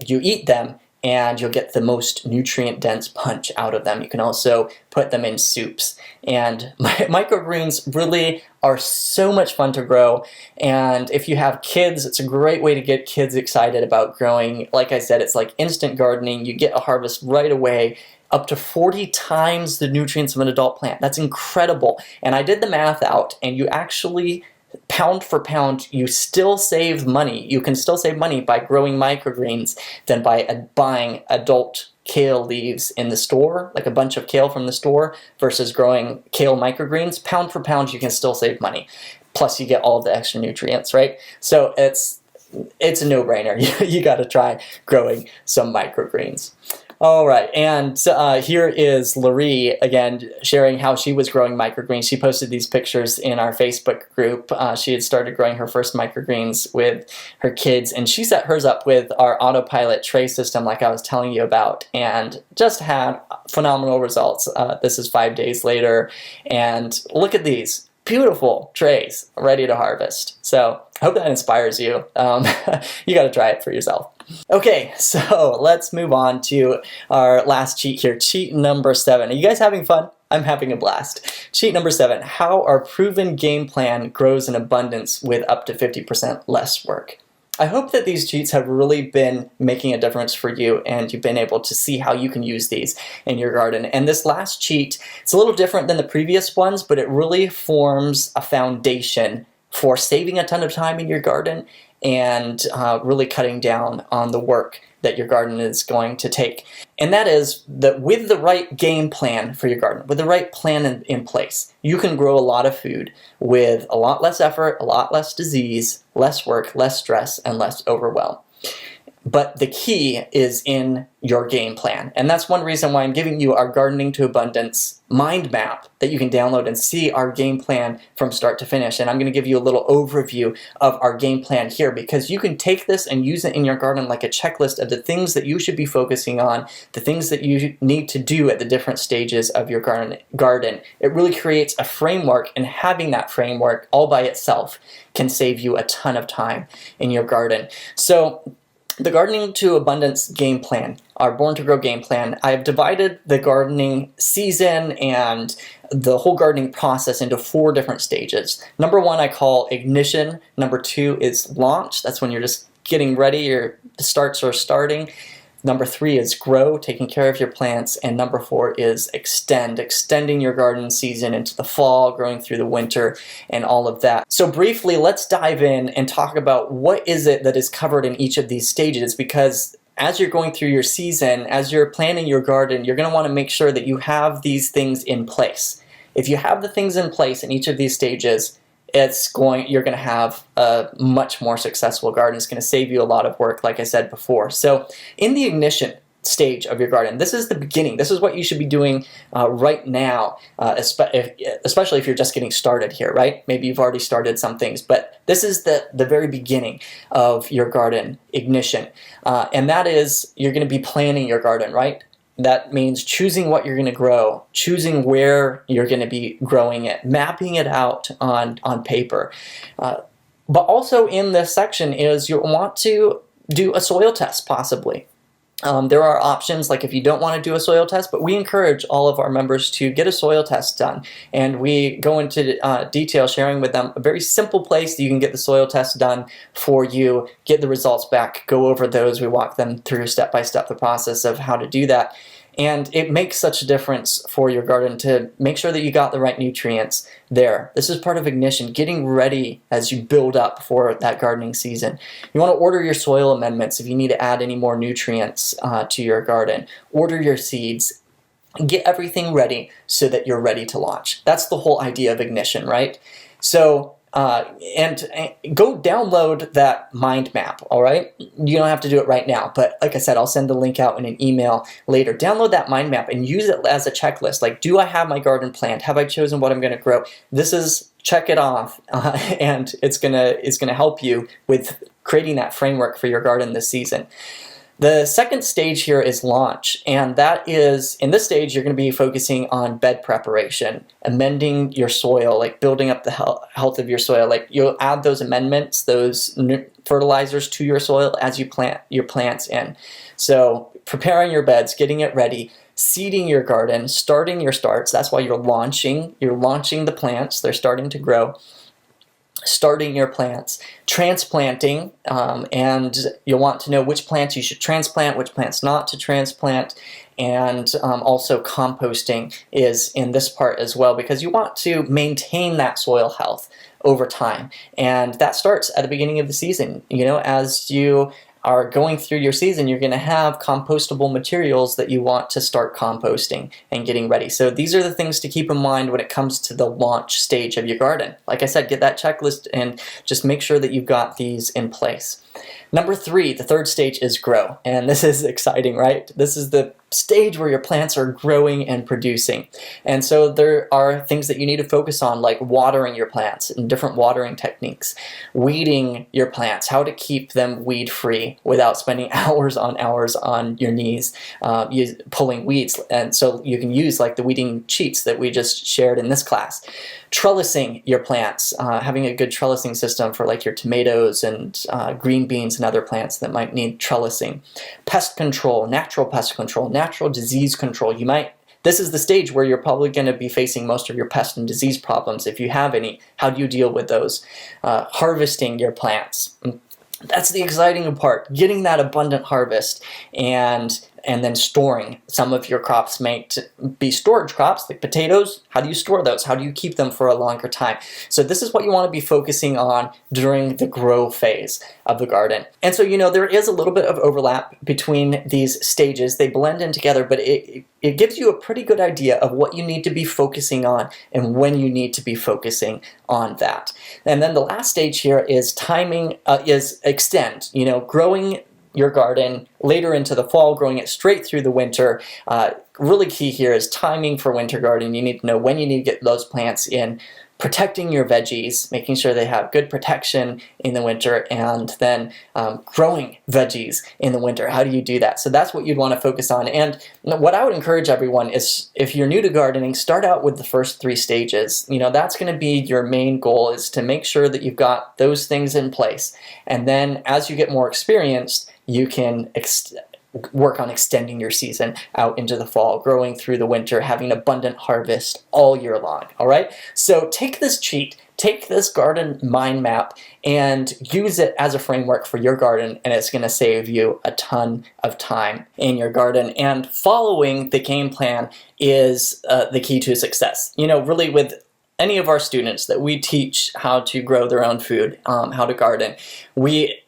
you eat them, and you'll get the most nutrient-dense punch out of them. You can also put them in soups. And microgreens really are so much fun to grow, and if you have kids, it's a great way to get kids excited about growing. Like I said, it's like instant gardening. You get a harvest right away, up to 40 times the nutrients of an adult plant. That's incredible. And I did the math out, and you actually, pound for pound, you still save money. You can still save money by growing microgreens than by buying adult kale leaves in the store, like a bunch of kale from the store, versus growing kale microgreens. Pound for pound, you can still save money. Plus you get all the extra nutrients, right? So it's a no-brainer. You got to try growing some microgreens. All right, and here is Laurie again sharing how she was growing microgreens. She posted these pictures in our Facebook group. She had started growing her first microgreens with her kids, and she set hers up with our autopilot tray system like I was telling you about, and just had phenomenal results. This is 5 days later, and look at these beautiful trays ready to harvest. So I hope that inspires you. You got to try it for yourself. Okay, so let's move on to our last cheat here, cheat number 7. Are you guys having fun? I'm having a blast. Cheat number 7, how our proven game plan grows in abundance with up to 50% less work. I hope that these cheats have really been making a difference for you, and you've been able to see how you can use these in your garden. And this last cheat, it's a little different than the previous ones, but it really forms a foundation for saving a ton of time in your garden and really cutting down on the work that your garden is going to take. And that is that with the right game plan for your garden, with the right plan in place, you can grow a lot of food with a lot less effort, a lot less disease, less work, less stress, and less overwhelm. But the key is in your game plan. And that's one reason why I'm giving you our Gardening to Abundance mind map that you can download and see our game plan from start to finish. And I'm going to give you a little overview of our game plan here, because you can take this and use it in your garden like a checklist of the things that you should be focusing on, the things that you need to do at the different stages of your garden. It really creates a framework, and having that framework all by itself can save you a ton of time in your garden. So the Gardening to Abundance game plan, our Born to Grow game plan, I've divided the gardening season and the whole gardening process into 4 different stages. Number 1 I call ignition. Number 2 is launch. That's when you're just getting ready, the starts are starting. Number 3 is grow, taking care of your plants. And number 4 is extend, extending your garden season into the fall, growing through the winter, and all of that. So briefly, let's dive in and talk about what is it that is covered in each of these stages, because as you're going through your season, as you're planning your garden, you're going to want to make sure that you have these things in place. If you have the things in place in each of these stages, you're going to have a much more successful garden. It's going to save you a lot of work, like I said before. So in the ignition stage of your garden, this is the beginning. This is what you should be doing right now, especially if you're just getting started here, right? Maybe you've already started some things, but this is the very beginning of your garden ignition. And that is, you're going to be planning your garden, right? That means choosing what you're going to grow, choosing where you're going to be growing it, mapping it out on paper. But also in this section is you'll want to do a soil test, possibly. There are options, like if you don't want to do a soil test, but we encourage all of our members to get a soil test done. And we go into detail sharing with them a very simple place that you can get the soil test done for you, get the results back, go over those. We walk them through step by step the process of how to do that. And it makes such a difference for your garden to make sure that you got the right nutrients there. This is part of ignition, getting ready as you build up for that gardening season. You want to order your soil amendments if you need to add any more nutrients to your garden. Order your seeds. Get everything ready so that you're ready to launch. That's the whole idea of ignition, right? So and go download that mind map, all right? You don't have to do it right now, but like I said, I'll send the link out in an email later. Download that mind map and use it as a checklist. Like, do I have my garden planned? Have I chosen what I'm going to grow? This is, check it off, and it's gonna help you with creating that framework for your garden this season. The second stage here is launch, and that is, in this stage, you're going to be focusing on bed preparation, amending your soil, like building up the health of your soil. Like, you'll add those amendments, those fertilizers to your soil as you plant your plants in. So preparing your beds, getting it ready, seeding your garden, starting your starts. That's why you're launching the plants. They're starting to grow. Starting your plants, transplanting, and you'll want to know which plants you should transplant, which plants not to transplant, and also composting is in this part as well, because you want to maintain that soil health over time, and that starts at the beginning of the season. You know, as you are going through your season, you're going to have compostable materials that you want to start composting and getting ready. So these are the things to keep in mind when it comes to the launch stage of your garden. Like I said, get that checklist and just make sure that you've got these in place. Number 3, the third stage is grow. And this is exciting, right? This is the stage where your plants are growing and producing. And so there are things that you need to focus on, like watering your plants and different watering techniques, weeding your plants, how to keep them weed free without spending hours on your knees pulling weeds. And so you can use like the weeding cheats that we just shared in this class. Trellising your plants, having a good trellising system for like your tomatoes and green beans and other plants that might need trellising. Pest control, natural disease control. This is the stage where you're probably going to be facing most of your pest and disease problems. If you have any, how do you deal with those? Harvesting your plants. That's the exciting part, getting that abundant harvest and then storing. Some of your crops may be storage crops, like potatoes. How do you store those? How do you keep them for a longer time? So this is what you want to be focusing on during the grow phase of the garden. And so, you know, there is a little bit of overlap between these stages. They blend in together, but it gives you a pretty good idea of what you need to be focusing on and when you need to be focusing on that. And then the last stage here is timing, is extend. You know, growing your garden later into the fall, growing it straight through the winter. Really key here is timing for winter gardening. You need to know when you need to get those plants in, protecting your veggies, making sure they have good protection in the winter, and then growing veggies in the winter. How do you do that? So that's what you'd want to focus on. And what I would encourage everyone is, if you're new to gardening, start out with the first 3 stages. That's going to be your main goal, is to make sure that you've got those things in place. And then as you get more experienced, you can work on extending your season out into the fall, growing through the winter, having abundant harvest all year long. All right? So take this cheat, take this garden mind map, and use it as a framework for your garden, and it's going to save you a ton of time in your garden. And following the game plan is the key to success. Really, with any of our students that we teach how to grow their own food, how to garden, we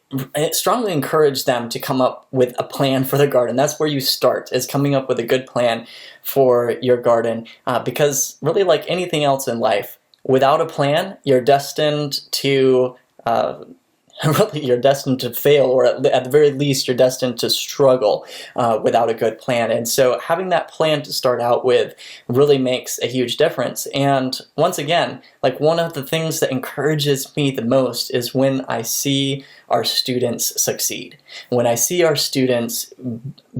strongly encourage them to come up with a plan for their garden. That's where you start, is coming up with a good plan for your garden, because really, like anything else in life, without a plan, you're destined to really, you're destined to fail, or at the very least, you're destined to struggle without a good plan. And so having that plan to start out with really makes a huge difference. And once again, like, one of the things that encourages me the most is when I see our students succeed. When I see our students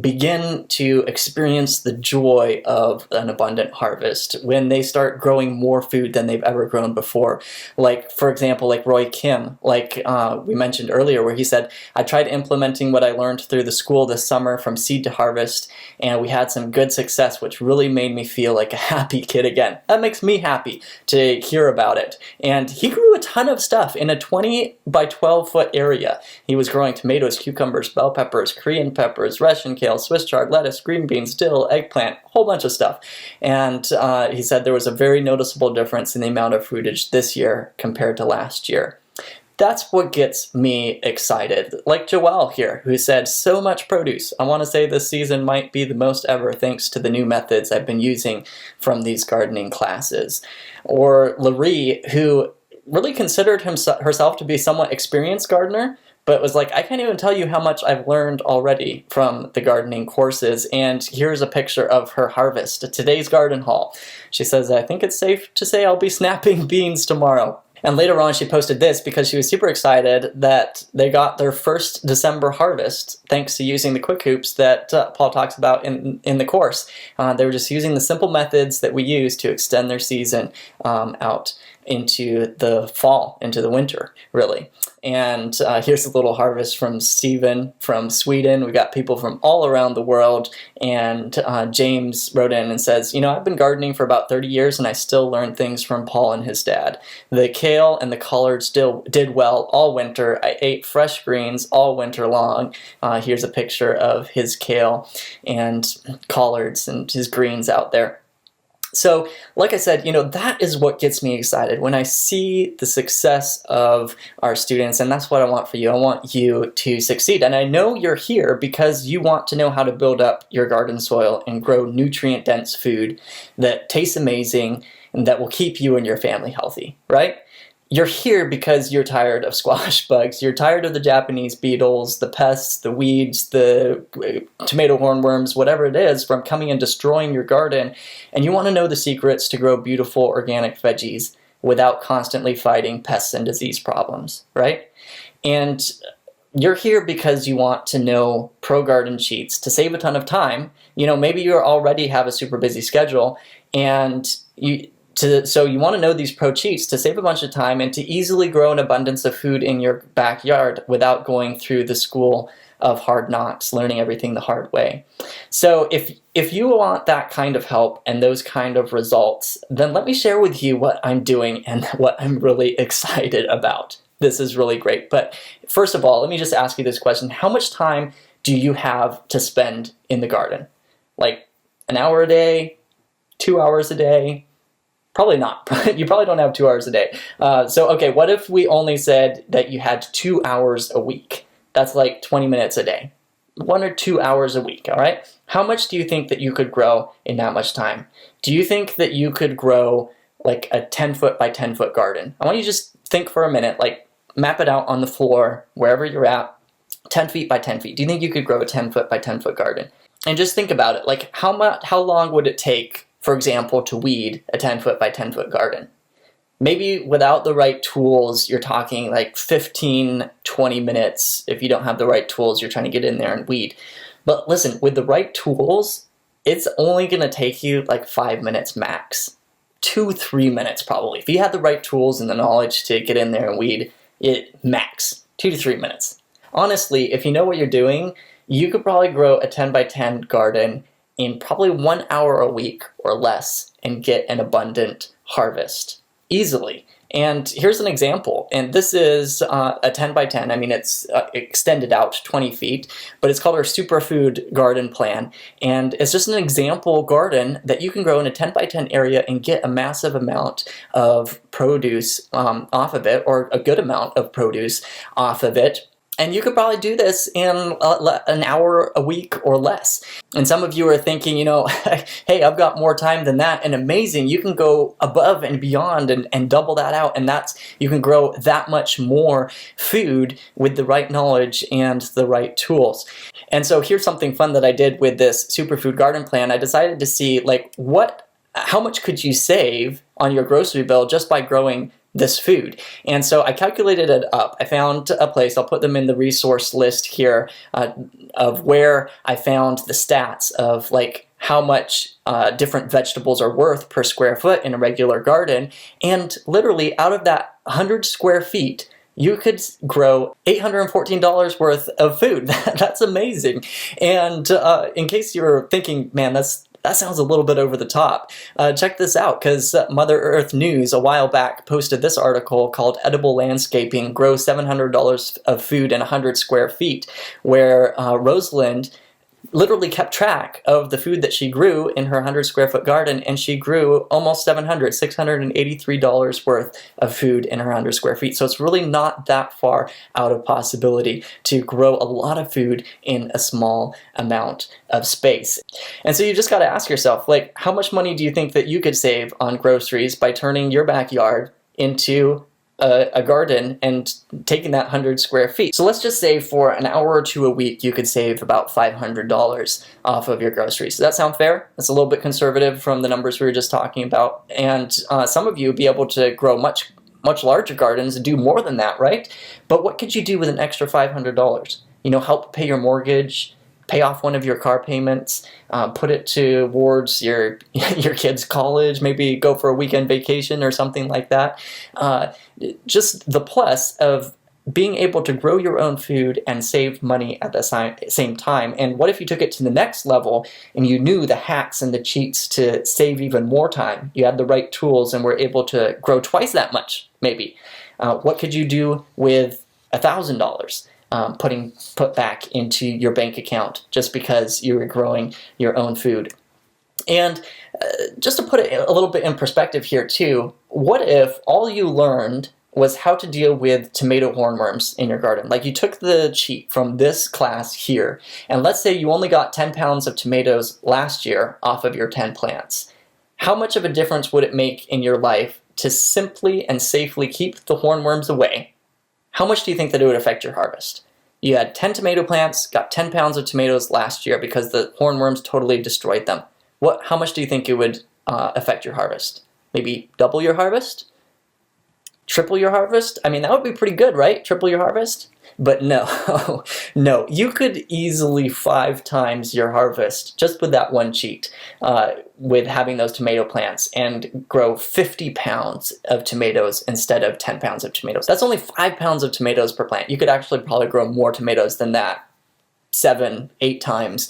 begin to experience the joy of an abundant harvest, when they start growing more food than they've ever grown before. Like, for example, like Roy Kim, like we mentioned earlier, where he said, I tried implementing what I learned through the school this summer from seed to harvest, and we had some good success, which really made me feel like a happy kid again. That makes me happy to hear about it. And he grew a ton of stuff in a 20 by 12 foot area. He was growing tomatoes, cucumbers, bell peppers, Korean peppers, Russian kale, Swiss chard, lettuce, green beans, dill, eggplant, a whole bunch of stuff. And he said there was a very noticeable difference in the amount of fruitage this year compared to last year. That's what gets me excited. Like Joelle here, who said, so much produce. I want to say this season might be the most ever, thanks to the new methods I've been using from these gardening classes. Or Laree, who really considered herself to be a somewhat experienced gardener, but was like, I can't even tell you how much I've learned already from the gardening courses. And here's a picture of her harvest at today's garden haul. She says, I think it's safe to say I'll be snapping beans tomorrow. And later on, she posted this because she was super excited that they got their first December harvest thanks to using the quick hoops that Paul talks about in the course. They were just using the simple methods that we use to extend their season out into the fall, into the winter, really. And here's a little harvest from Stephen from Sweden. We got people from all around the world. And James wrote in and says, I've been gardening for about 30 years and I still learn things from Paul and his dad. The kale and the collards still did well all winter. I ate fresh greens all winter long. Here's a picture of his kale and collards and his greens out there. So, like I said, that is what gets me excited when I see the success of our students, and that's what I want for you. I want you to succeed. And I know you're here because you want to know how to build up your garden soil and grow nutrient-dense food that tastes amazing and that will keep you and your family healthy, right? You're here because you're tired of squash bugs. You're tired of the Japanese beetles, the pests, the weeds, the tomato hornworms, whatever it is, from coming and destroying your garden. And you want to know the secrets to grow beautiful organic veggies without constantly fighting pests and disease problems, right? And you're here because you want to know pro garden cheats to save a ton of time. Maybe you already have a super busy schedule, and so you want to know these pro cheats to save a bunch of time and to easily grow an abundance of food in your backyard without going through the school of hard knocks, learning everything the hard way. So if you want that kind of help and those kind of results, then let me share with you what I'm doing and what I'm really excited about. This is really great. But first of all, let me just ask you this question. How much time do you have to spend in the garden? Like an hour a day, 2 hours a day? Probably not. You probably don't have 2 hours a day. Okay, what if we only said that you had 2 hours a week? That's like 20 minutes a day. 1 or 2 hours a week, all right? How much do you think that you could grow in that much time? Do you think that you could grow like a 10-foot by 10-foot garden? I want you to just think for a minute, like map it out on the floor, wherever you're at, 10 feet by 10 feet. Do you think you could grow a 10-foot by 10-foot garden? And just think about it. Like, how long would it take, for example, to weed a 10-foot by 10-foot garden? Maybe without the right tools, you're talking like 15, 20 minutes. If you don't have the right tools, you're trying to get in there and weed. But listen, with the right tools, it's only going to take you like 5 minutes max. 2-3 minutes probably. If you had the right tools and the knowledge to get in there and weed, it max 2 to 3 minutes. Honestly, if you know what you're doing, you could probably grow a 10 by 10 garden in probably 1 hour a week or less and get an abundant harvest easily. And here's an example, and this is a 10 by 10. I mean, it's extended out 20 feet, but it's called our Superfood Garden Plan, and it's just an example garden that you can grow in a 10 by 10 area and get a massive amount of produce off of it, or a good amount of produce off of it. And you could probably do this in an hour a week or less. And some of you are thinking, you know, hey, I've got more time than that, and amazing, you can go above and beyond and double that out, and you can grow that much more food with the right knowledge and the right tools. And so here's something fun that I did with this Superfood Garden Plan. I decided to see, like, how much could you save on your grocery bill just by growing this food. And so I calculated it up. I found a place, I'll put them in the resource list here, of where I found the stats of like how much different vegetables are worth per square foot in a regular garden. And literally out of that 100 square feet, you could grow $814 worth of food. That's amazing. And in case you're thinking, man, that sounds a little bit over the top. Check this out, because Mother Earth News a while back posted this article called Edible Landscaping Grows $700 of Food in 100 Square Feet, where Rosalind literally kept track of the food that she grew in her 100 square foot garden, and she grew almost $683 worth of food in her 100 square feet. So it's really not that far out of possibility to grow a lot of food in a small amount of space. And so you just got to ask yourself, like, how much money do you think that you could save on groceries by turning your backyard into a garden and taking that 100 square feet? So let's just say for an hour or two a week, you could save about $500 off of your groceries. Does that sound fair? That's a little bit conservative from the numbers we were just talking about. And some of you would be able to grow much larger gardens and do more than that, right? But what could you do with an extra $500? You know, help pay your mortgage, pay off one of your car payments, put it towards your kids' college, maybe go for a weekend vacation or something like that. Just the plus of being able to grow your own food and save money at the same time. And what if you took it to the next level and you knew the hacks and the cheats to save even more time? You had the right tools and were able to grow twice that much, maybe. What could you do with $1,000? Put back into your bank account just because you were growing your own food. And just to put it a little bit in perspective here too, what if all you learned was how to deal with tomato hornworms in your garden? Like, you took the cheat from this class here, and let's say you only got 10 pounds of tomatoes last year off of your 10 plants. How much of a difference would it make in your life to simply and safely keep the hornworms away? How much do you think that it would affect your harvest? You had 10 tomato plants, got 10 pounds of tomatoes last year because the hornworms totally destroyed them. How much do you think it would affect your harvest? Maybe double your harvest? Triple your harvest? I mean, that would be pretty good, right? Triple your harvest? But no, no. You could easily 5 times your harvest just with that one cheat, with having those tomato plants, and grow 50 pounds of tomatoes instead of 10 pounds of tomatoes. That's only 5 pounds of tomatoes per plant. You could actually probably grow more tomatoes than that 7, 8 times,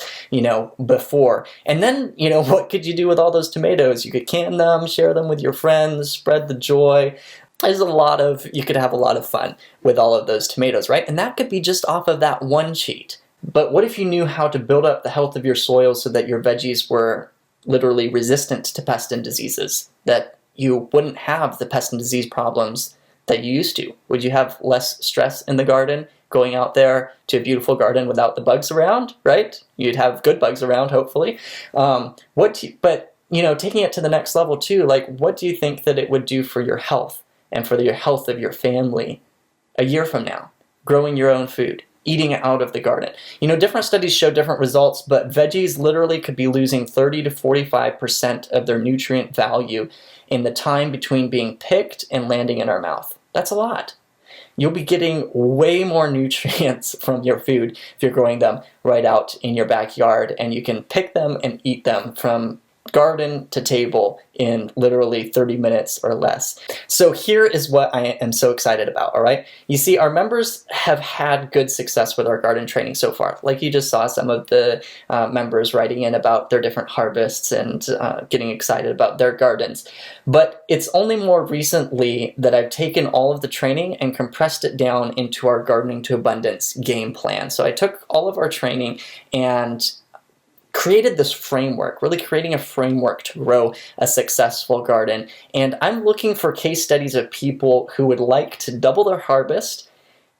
before. And then, what could you do with all those tomatoes? You could can them, share them with your friends, spread the joy. You could have a lot of fun with all of those tomatoes, right? And that could be just off of that one cheat. But what if you knew how to build up the health of your soil so that your veggies were literally resistant to pest and diseases, that you wouldn't have the pest and disease problems that you used to? Would you have less stress in the garden going out there to a beautiful garden without the bugs around, right? You'd have good bugs around, hopefully. Taking it to the next level too, like, what do you think that it would do for your health and for the health of your family a year from now, growing your own food? eating out of the garden. You know, different studies show different results, but veggies literally could be losing 30 to 45% of their nutrient value in the time between being picked and landing in our mouth. That's a lot. You'll be getting way more nutrients from your food if you're growing them right out in your backyard, and you can pick them and eat them from garden to table in literally 30 minutes or less. So here is what I am so excited about, all right? You see, our members have had good success with our garden training so far. Like you just saw some of the members writing in about their different harvests and getting excited about their gardens. But it's only more recently that I've taken all of the training and compressed it down into our Gardening to Abundance game plan. So I took all of our training and created this framework, really creating a framework to grow a successful garden. And I'm looking for case studies of people who would like to double their harvest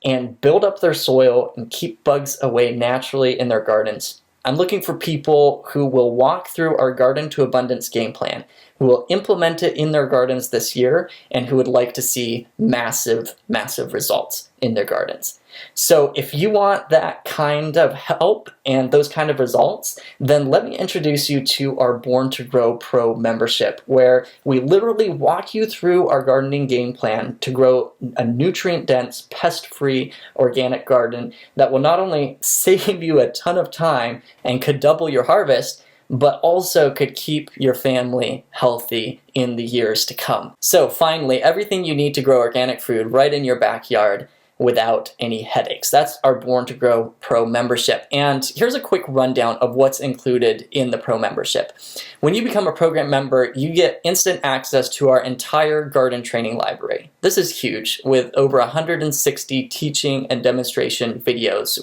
and build up their soil and keep bugs away naturally in their gardens. I'm looking for people who will walk through our Garden to Abundance game plan, who will implement it in their gardens this year, and who would like to see massive, massive results in their gardens. So if you want that kind of help and those kind of results, then let me introduce you to our Born to Grow Pro membership, where we literally walk you through our gardening game plan to grow a nutrient-dense, pest-free organic garden that will not only save you a ton of time and could double your harvest, but also could keep your family healthy in the years to come. So finally, everything you need to grow organic food right in your backyard without any headaches. That's our Born to Grow Pro membership. And here's a quick rundown of what's included in the Pro membership. When you become a program member, you get instant access to our entire garden training library. This is huge, with over 160 teaching and demonstration videos.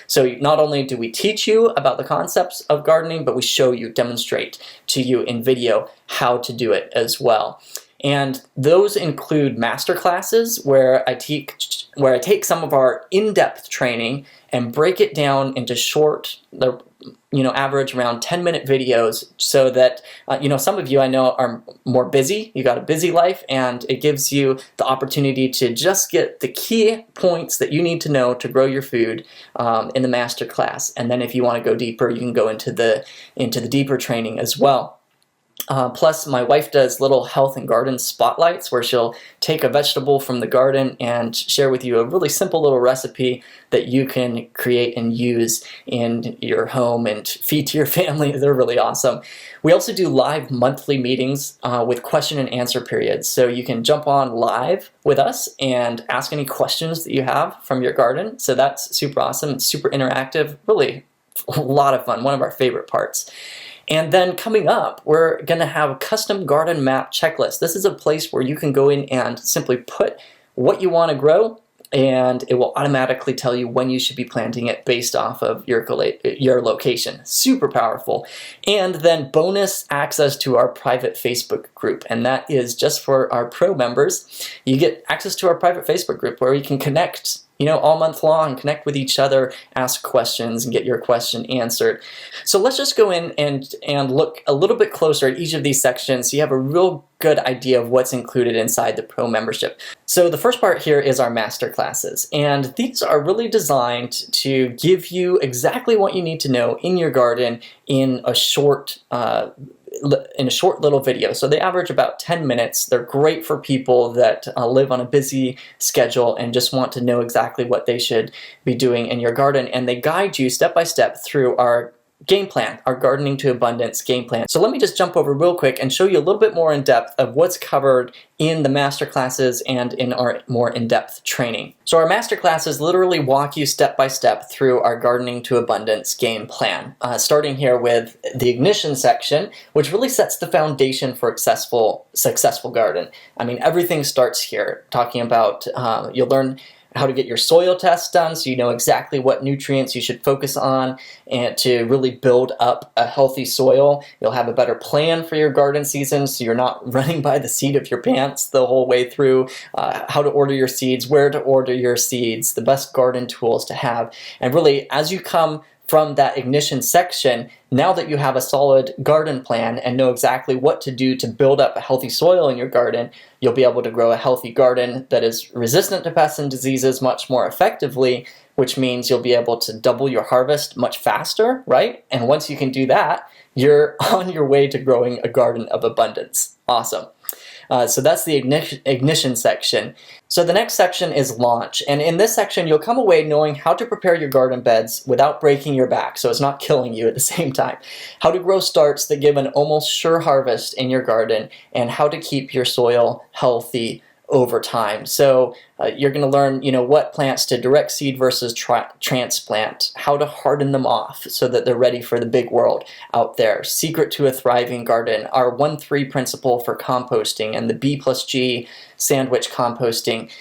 So not only do we teach you about the concepts of gardening, but we show you, demonstrate to you in video how to do it as well. And those include master classes where I take some of our in-depth training and break it down into short, average around 10-minute videos, so that some of you I know are more busy. You got a busy life, and it gives you the opportunity to just get the key points that you need to know to grow your food in the master class. And then if you want to go deeper, you can go into the deeper training as well. Plus, my wife does little health and garden spotlights where she'll take a vegetable from the garden and share with you a really simple little recipe that you can create and use in your home and feed to your family. They're really awesome. We also do live monthly meetings with question and answer periods. So you can jump on live with us and ask any questions that you have from your garden. So that's super awesome. It's super interactive, really a lot of fun, one of our favorite parts. And then coming up, we're going to have a custom garden map checklist. This is a place where you can go in and simply put what you want to grow, and it will automatically tell you when you should be planting it based off of your location. Super powerful. And then bonus access to our private Facebook group, and that is just for our pro members. You get access to our private Facebook group where you can connect all month long, connect with each other, ask questions, and get your question answered. So let's just go in and look a little bit closer at each of these sections so you have a real good idea of what's included inside the Pro membership. So the first part here is our master classes, and these are really designed to give you exactly what you need to know in your garden in a short little video. So they average about 10 minutes. They're great for people that live on a busy schedule and just want to know exactly what they should be doing in your garden. And they guide you step by step through our game plan, our Gardening to Abundance game plan. So let me just jump over real quick and show you a little bit more in depth of what's covered in the master classes and in our more in-depth training. So our master classes literally walk you step by step through our Gardening to Abundance game plan, starting here with the ignition section, which really sets the foundation for a successful garden. I mean, everything starts here, talking about you'll learn how to get your soil tests done so you know exactly what nutrients you should focus on and to really build up a healthy soil. You'll have a better plan for your garden season so you're not running by the seat of your pants the whole way through, how to order your seeds, where to order your seeds, the best garden tools to have. And really, as you come from that ignition section, now that you have a solid garden plan and know exactly what to do to build up a healthy soil in your garden, you'll be able to grow a healthy garden that is resistant to pests and diseases much more effectively, which means you'll be able to double your harvest much faster, right? And once you can do that, you're on your way to growing a garden of abundance. Awesome. So that's the ignition section. So the next section is launch. And in this section, you'll come away knowing how to prepare your garden beds without breaking your back, so it's not killing you at the same time. How to grow starts that give an almost sure harvest in your garden, and how to keep your soil healthy over time. So you're going to learn, what plants to direct seed versus transplant, how to harden them off so that they're ready for the big world out there. Secret to a thriving garden, our 1-3 principle for composting, and the B+G sandwich composting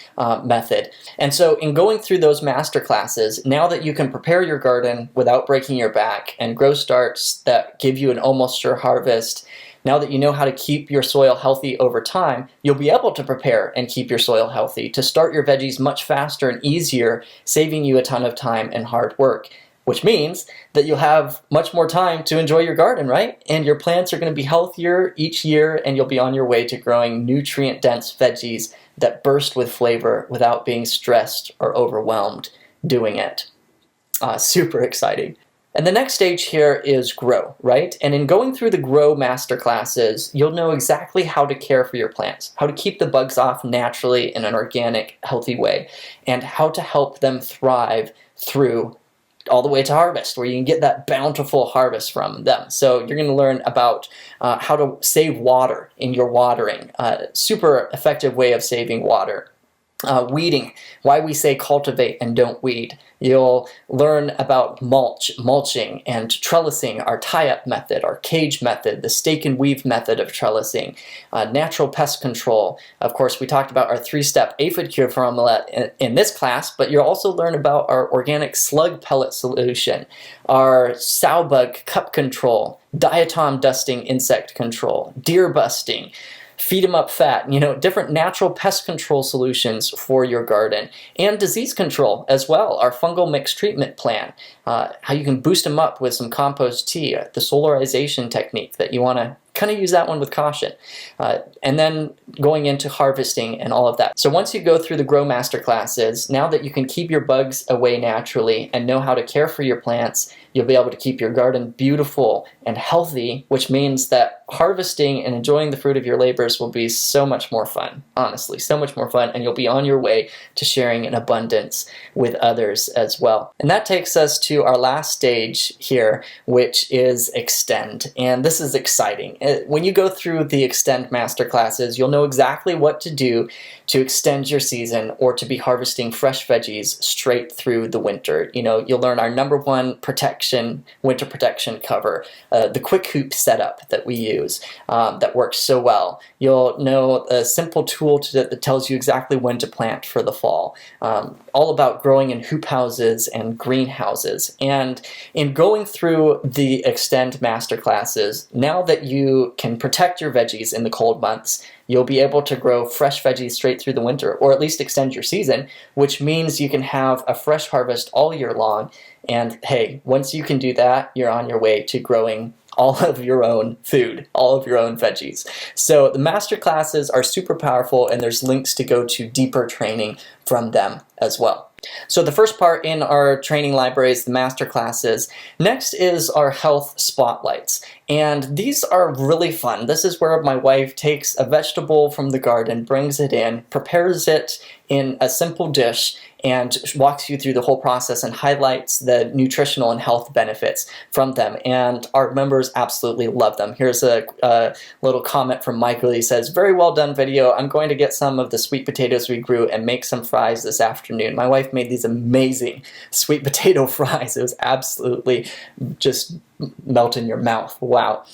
method. And so in going through those master classes, now that you can prepare your garden without breaking your back and grow starts that give you an almost sure harvest, now that you know how to keep your soil healthy over time, you'll be able to prepare and keep your soil healthy to start your veggies much faster and easier, saving you a ton of time and hard work, which means that you'll have much more time to enjoy your garden, right? And your plants are going to be healthier each year, and you'll be on your way to growing nutrient-dense veggies that burst with flavor without being stressed or overwhelmed doing it. Super exciting. And the next stage here is grow, right? And in going through the grow master classes, you'll know exactly how to care for your plants, how to keep the bugs off naturally in an organic, healthy way, and how to help them thrive through all the way to harvest, where you can get that bountiful harvest from them. So you're going to learn about how to save water in your watering, super effective way of saving water. Weeding, why we say cultivate and don't weed. You'll learn about mulching, and trellising, our tie-up method, our cage method, the stake and weave method of trellising, natural pest control. Of course, we talked about our 3-step aphid cure formula in this class, but you'll also learn about our organic slug pellet solution, our sow bug cup control, diatom dusting insect control, deer busting, feed 'em up fat, different natural pest control solutions for your garden, and disease control as well, our fungal mix treatment plan, how you can boost them up with some compost tea, the solarization technique that you want to kind of use that one with caution, and then going into harvesting and all of that. So once you go through the Grow Master classes, now that you can keep your bugs away naturally and know how to care for your plants, you'll be able to keep your garden beautiful and healthy, which means that harvesting and enjoying the fruit of your labors will be so much more fun, honestly, so much more fun, and you'll be on your way to sharing in abundance with others as well. And that takes us to our last stage here, which is Extend, and this is exciting. When you go through the Extend master classes, you'll know exactly what to do to extend your season or to be harvesting fresh veggies straight through the winter. You'll learn our #1 winter protection cover, the quick hoop setup that we use that works so well. You'll know a simple tool that tells you exactly when to plant for the fall. All about growing in hoop houses and greenhouses. And in going through the Extend master classes, now that you can protect your veggies in the cold months, you'll be able to grow fresh veggies straight through the winter, or at least extend your season, which means you can have a fresh harvest all year long. And hey, once you can do that, you're on your way to growing all of your own food, all of your own veggies. So the master classes are super powerful, and there's links to go to deeper training from them as well. So the first part in our training library is the master classes. Next is our health spotlights. And these are really fun. This is where my wife takes a vegetable from the garden, brings it in, prepares it in a simple dish, and walks you through the whole process and highlights the nutritional and health benefits from them. And our members absolutely love them. Here's a little comment from Michael. He says, "Very well done video. I'm going to get some of the sweet potatoes we grew and make some fries this afternoon." My wife made these amazing sweet potato fries. It was absolutely just melt in your mouth. Wow.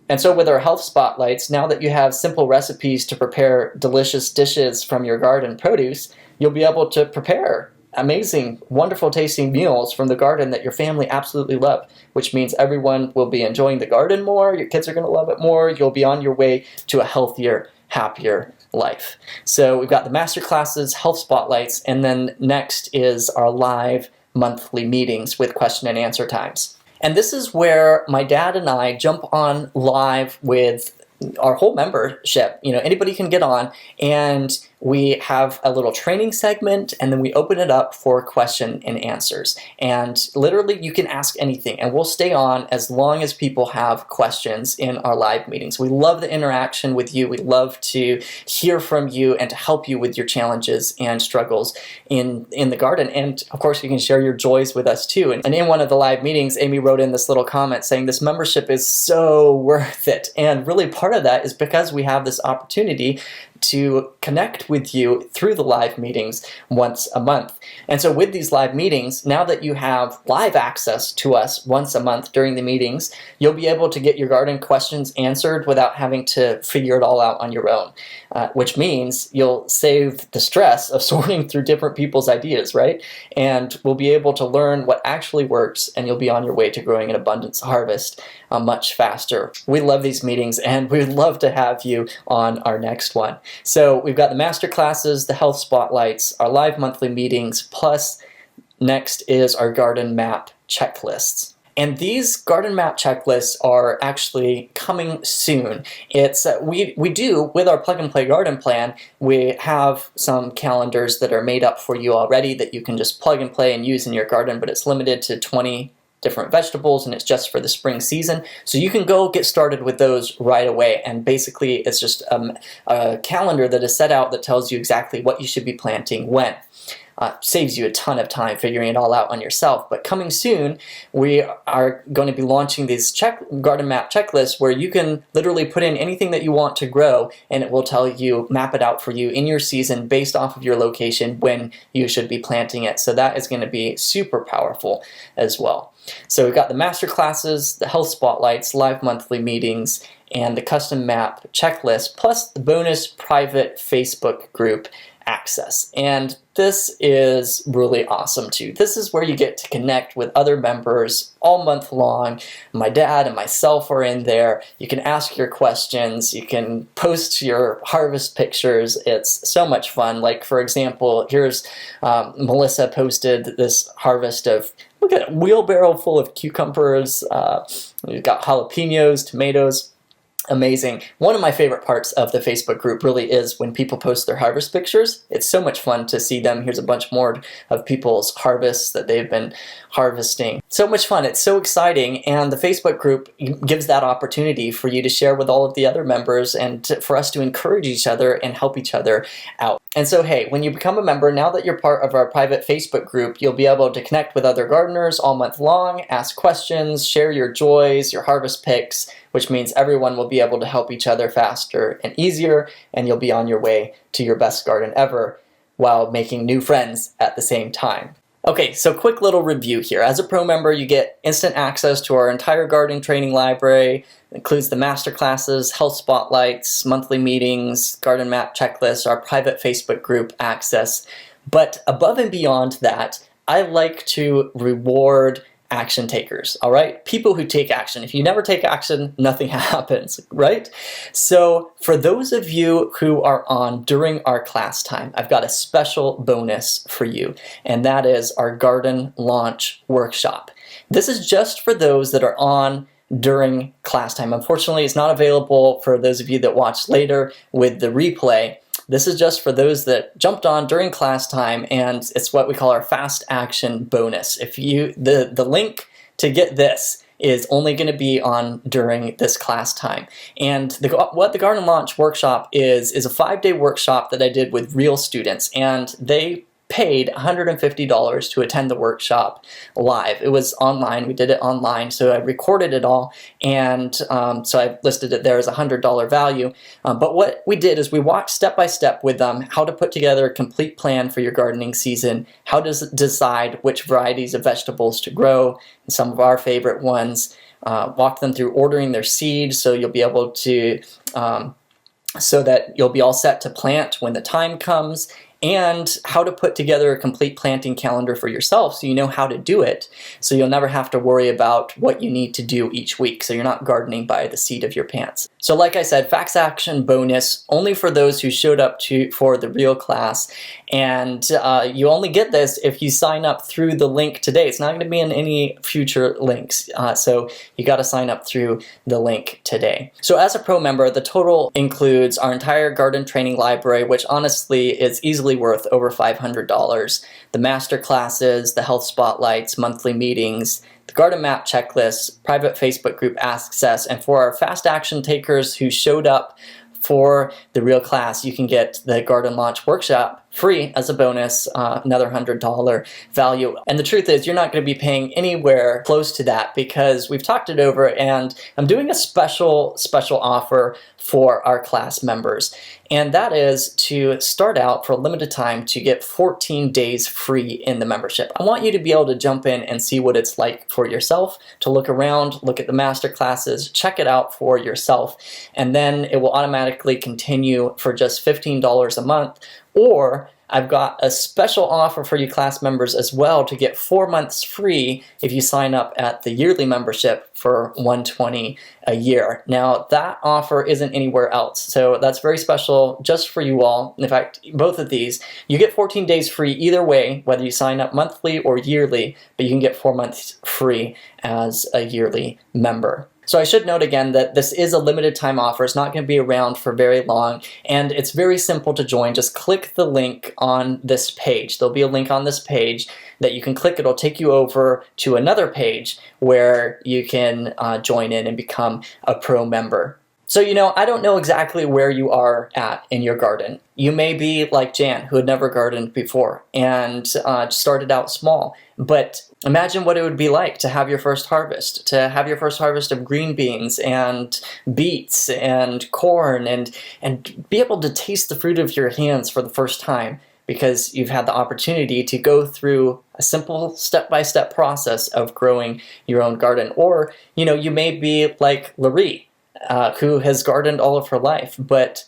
And so with our health spotlights, now that you have simple recipes to prepare delicious dishes from your garden produce, you'll be able to prepare amazing, wonderful tasting meals from the garden that your family absolutely love, which means everyone will be enjoying the garden more, your kids are going to love it more, you'll be on your way to a healthier, happier life. So we've got the master classes, health spotlights, and then next is our live monthly meetings with question and answer times. And this is where my dad and I jump on live with our whole membership. Anybody can get on, and we have a little training segment, and then we open it up for question and answers. And literally you can ask anything, and we'll stay on as long as people have questions in our live meetings. We love the interaction with you. We love to hear from you and to help you with your challenges and struggles in the garden. And of course, you can share your joys with us too. And in one of the live meetings, Amy wrote in this little comment saying this membership is so worth it. And really part of that is because we have this opportunity to connect with you through the live meetings once a month. And so with these live meetings, now that you have live access to us once a month during the meetings, you'll be able to get your garden questions answered without having to figure it all out on your own, which means you'll save the stress of sorting through different people's ideas, right? And we'll be able to learn what actually works, and you'll be on your way to growing an abundance harvest much faster. We love these meetings, and we'd love to have you on our next one. So we've got the master classes, the health spotlights, our live monthly meetings, plus next is our garden map checklists. And these garden map checklists are actually coming soon. It's we do, with our plug and play garden plan, we have some calendars that are made up for you already that you can just plug and play and use in your garden, but it's limited to 20 different vegetables, and it's just for the spring season. So you can go get started with those right away, and basically it's just a calendar that is set out that tells you exactly what you should be planting when. Saves you a ton of time figuring it all out on yourself. But coming soon, we are going to be launching these garden map checklists where you can literally put in anything that you want to grow, and it will tell you, map it out for you in your season based off of your location when you should be planting it. So that is going to be super powerful as well. So we've got the master classes, the health spotlights, live monthly meetings, and the custom map checklist, plus the bonus private Facebook group access. And this is really awesome too. This is where you get to connect with other members all month long. My dad and myself are in there. You can ask your questions. You can post your harvest pictures. It's so much fun. Like, for example, here's Melissa posted this harvest of, look at a wheelbarrow full of cucumbers. We've got jalapenos, tomatoes. Amazing. One of my favorite parts of the Facebook group really is when people post their harvest pictures. It's so much fun to see them. Here's a bunch more of people's harvests that they've been harvesting. So much fun. It's so exciting, and the Facebook group gives that opportunity for you to share with all of the other members and for us to encourage each other and help each other out. And so, hey, when you become a member, now that you're part of our private Facebook group, you'll be able to connect with other gardeners all month long, ask questions, share your joys, your harvest picks, which means everyone will be able to help each other faster and easier, and you'll be on your way to your best garden ever while making new friends at the same time. Okay, so quick little review here. As a pro member, you get instant access to our entire gardening training library. It includes the master classes, health spotlights, monthly meetings, garden map checklists, our private Facebook group access. But above and beyond that, I like to reward action takers, all right? People who take action. If you never take action, nothing happens, right? So for those of you who are on during our class time, I've got a special bonus for you, and that is our garden launch workshop. This is just for those that are on during class time. Unfortunately, it's not available for those of you that watch later with the replay. This is just for those that jumped on during class time, and it's what we call our fast action bonus. If you the link to get this is only going to be on during this class time. And what the Garden Launch Workshop is a 5-day workshop that I did with real students, and they paid $150 to attend the workshop live. It was online. We did it online, so I recorded it all, and so I listed it there as a $100 value. But what we did is we walked step by step with them how to put together a complete plan for your gardening season, how to decide which varieties of vegetables to grow, some of our favorite ones, walked them through ordering their seeds so you'll be able to so that you'll be all set to plant when the time comes. and how to put together a complete planting calendar for yourself so you know how to do it, so you'll never have to worry about what you need to do each week, so you're not gardening by the seat of your pants. So like I said, Facts Action bonus only for those who showed up for the real class, and you only get this if you sign up through the link today. It's not going to be in any future links, so you got to sign up through the link today. So as a pro member, the total includes our entire garden training library, which honestly is easily worth over $500, the master classes, the health spotlights, monthly meetings, the garden map checklist, private Facebook group access, and for our fast action takers who showed up for the real class, you can get the Garden Launch Workshop free as a bonus, another $100 value. And the truth is, you're not going to be paying anywhere close to that because we've talked it over, and I'm doing a special offer for our class members. And that is to start out for a limited time to get 14 days free in the membership. I want you to be able to jump in and see what it's like for yourself, to look around, look at the master classes, check it out for yourself, and then it will automatically continue for just $15 a month. Or I've got a special offer for you class members as well to get 4 months free if you sign up at the yearly membership for $120 a year. Now that offer isn't anywhere else, so that's very special just for you all. In fact, both of these, you get 14 days free either way, whether you sign up monthly or yearly, but you can get 4 months free as a yearly member. So I should note again that this is a limited time offer. It's not going to be around for very long, and it's very simple to join. Just click the link on this page. There'll be a link on this page that you can click. It'll take you over to another page where you can join in and become a pro member. So, I don't know exactly where you are at in your garden. You may be like Jan, who had never gardened before and started out small. But imagine what it would be like to have your first harvest, of green beans and beets and corn, and be able to taste the fruit of your hands for the first time, because you've had the opportunity to go through a simple step-by-step process of growing your own garden. Or, you may be like Laree, who has gardened all of her life, but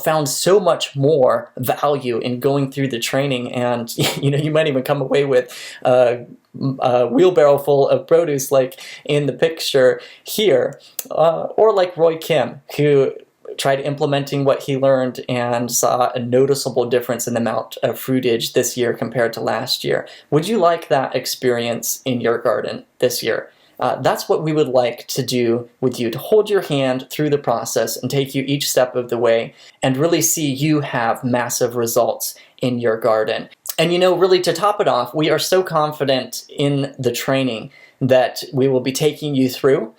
found so much more value in going through the training, and you might even come away with a wheelbarrow full of produce like in the picture here, or like Roy Kim, who tried implementing what he learned and saw a noticeable difference in the amount of fruitage this year compared to last year. Would you like that experience in your garden this year? That's what we would like to do with you, to hold your hand through the process and take you each step of the way and really see you have massive results in your garden. And really to top it off, we are so confident in the training that we will be taking you through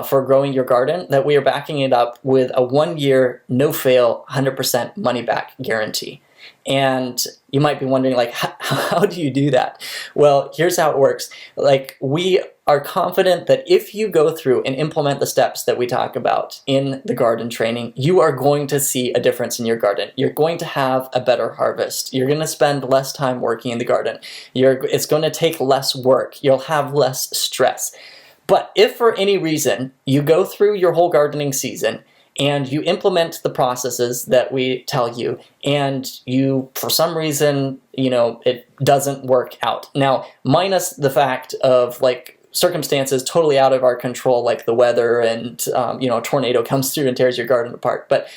for growing your garden that we are backing it up with a 1-year, no-fail, 100% money-back guarantee. And you might be wondering, like, how do you do that? Well, here's how it works. Like, we are confident that if you go through and implement the steps that we talk about in the garden training, you are going to see a difference in your garden. You're going to have a better harvest. You're going to spend less time working in the garden. It's going to take less work. You'll have less stress. But if for any reason you go through your whole gardening season and you implement the processes that we tell you, and you, for some reason, it doesn't work out. Now, minus the fact of, like, circumstances totally out of our control, like the weather and, a tornado comes through and tears your garden apart. But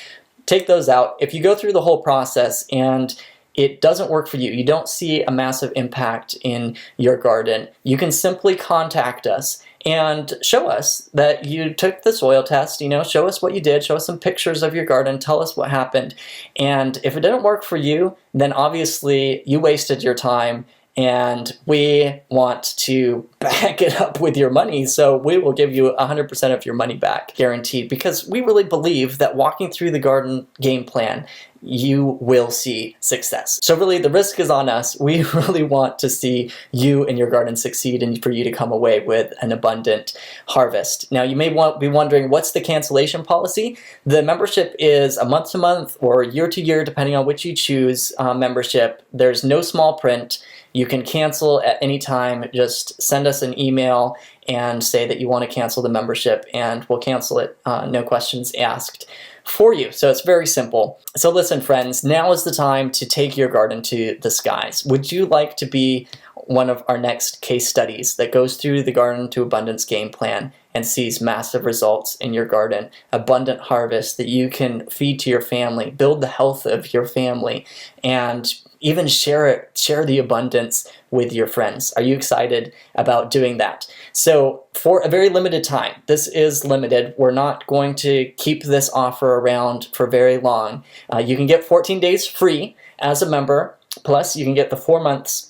take those out. If you go through the whole process and it doesn't work for you, you don't see a massive impact in your garden, you can simply contact us and show us that you took the soil test, show us what you did, show us some pictures of your garden, tell us what happened. And if it didn't work for you, then obviously you wasted your time, and we want to back it up with your money, so we will give you 100% of your money back, guaranteed, because we really believe that walking through the garden game plan, you will see success. So really, the risk is on us. We really want to see you and your garden succeed and for you to come away with an abundant harvest. Now, you may be wondering, what's the cancellation policy? The membership is a month-to-month or year-to-year, depending on which you choose membership. There's no small print. You can cancel at any time. Just send us an email and say that you want to cancel the membership, and we'll cancel it, no questions asked, for you. So it's very simple. So listen, friends, now is the time to take your garden to the skies. Would you like to be one of our next case studies that goes through the Garden to Abundance game plan and sees massive results in your garden, abundant harvest that you can feed to your family, build the health of your family, and even share the abundance with your friends? Are you excited about doing that? So for a very limited time, this is limited. We're not going to keep this offer around for very long. You can get 14 days free as a member, plus you can get the 4 months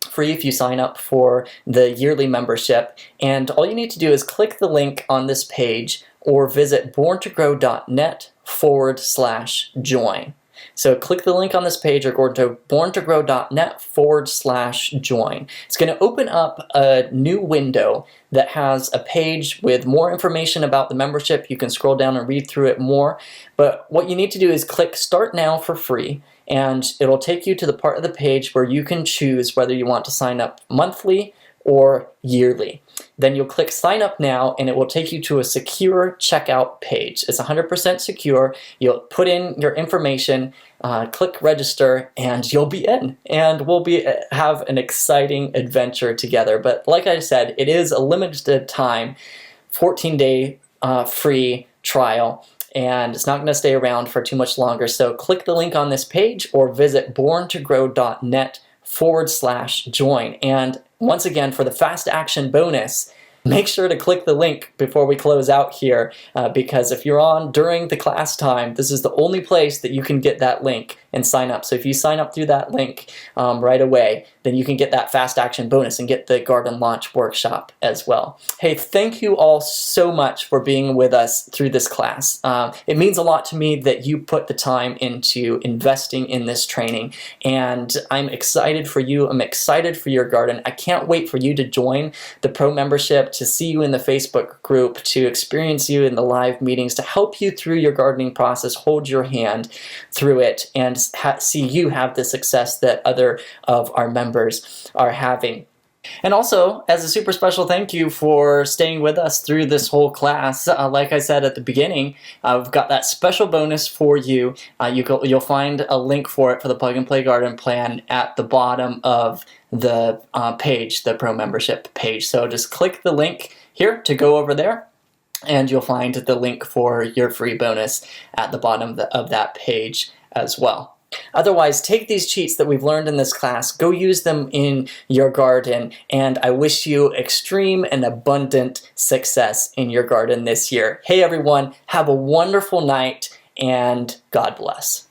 free if you sign up for the yearly membership. And all you need to do is click the link on this page or visit borntogrow.net/join. So click the link on this page or go to borntogrow.net/join. It's going to open up a new window that has a page with more information about the membership. You can scroll down and read through it more. But what you need to do is click Start Now for free, and it'll take you to the part of the page where you can choose whether you want to sign up monthly or yearly. Then you'll click Sign Up Now, and it will take you to a secure checkout page. It's 100% secure. You'll put in your information, click Register, and you'll be in. And we'll have an exciting adventure together. But like I said, it is a limited time, 14-day free trial. And it's not going to stay around for too much longer. So click the link on this page or visit borntogrow.net/join. And once again, for the fast action bonus, make sure to click the link before we close out here, because if you're on during the class time, this is the only place that you can get that link and sign up. So if you sign up through that link right away, then you can get that fast action bonus and get the garden launch workshop as well. Hey, thank you all so much for being with us through this class. It means a lot to me that you put the time into investing in this training, and I'm excited for you. I'm excited for your garden. I can't wait for you to join the Pro membership, to see you in the Facebook group, to experience you in the live meetings, to help you through your gardening process, hold your hand through it, and see you have the success that other of our members are having. And also, as a super special thank you for staying with us through this whole class, like I said at the beginning, I've got that special bonus for you. You'll find a link for it for the Plug and Play Garden Plan at the bottom of the page, the Pro membership page. So just click the link here to go over there, and you'll find the link for your free bonus at the bottom of that page as well. Otherwise, take these cheats that we've learned in this class, go use them in your garden, and I wish you extreme and abundant success in your garden this year. Hey everyone, have a wonderful night, and God bless.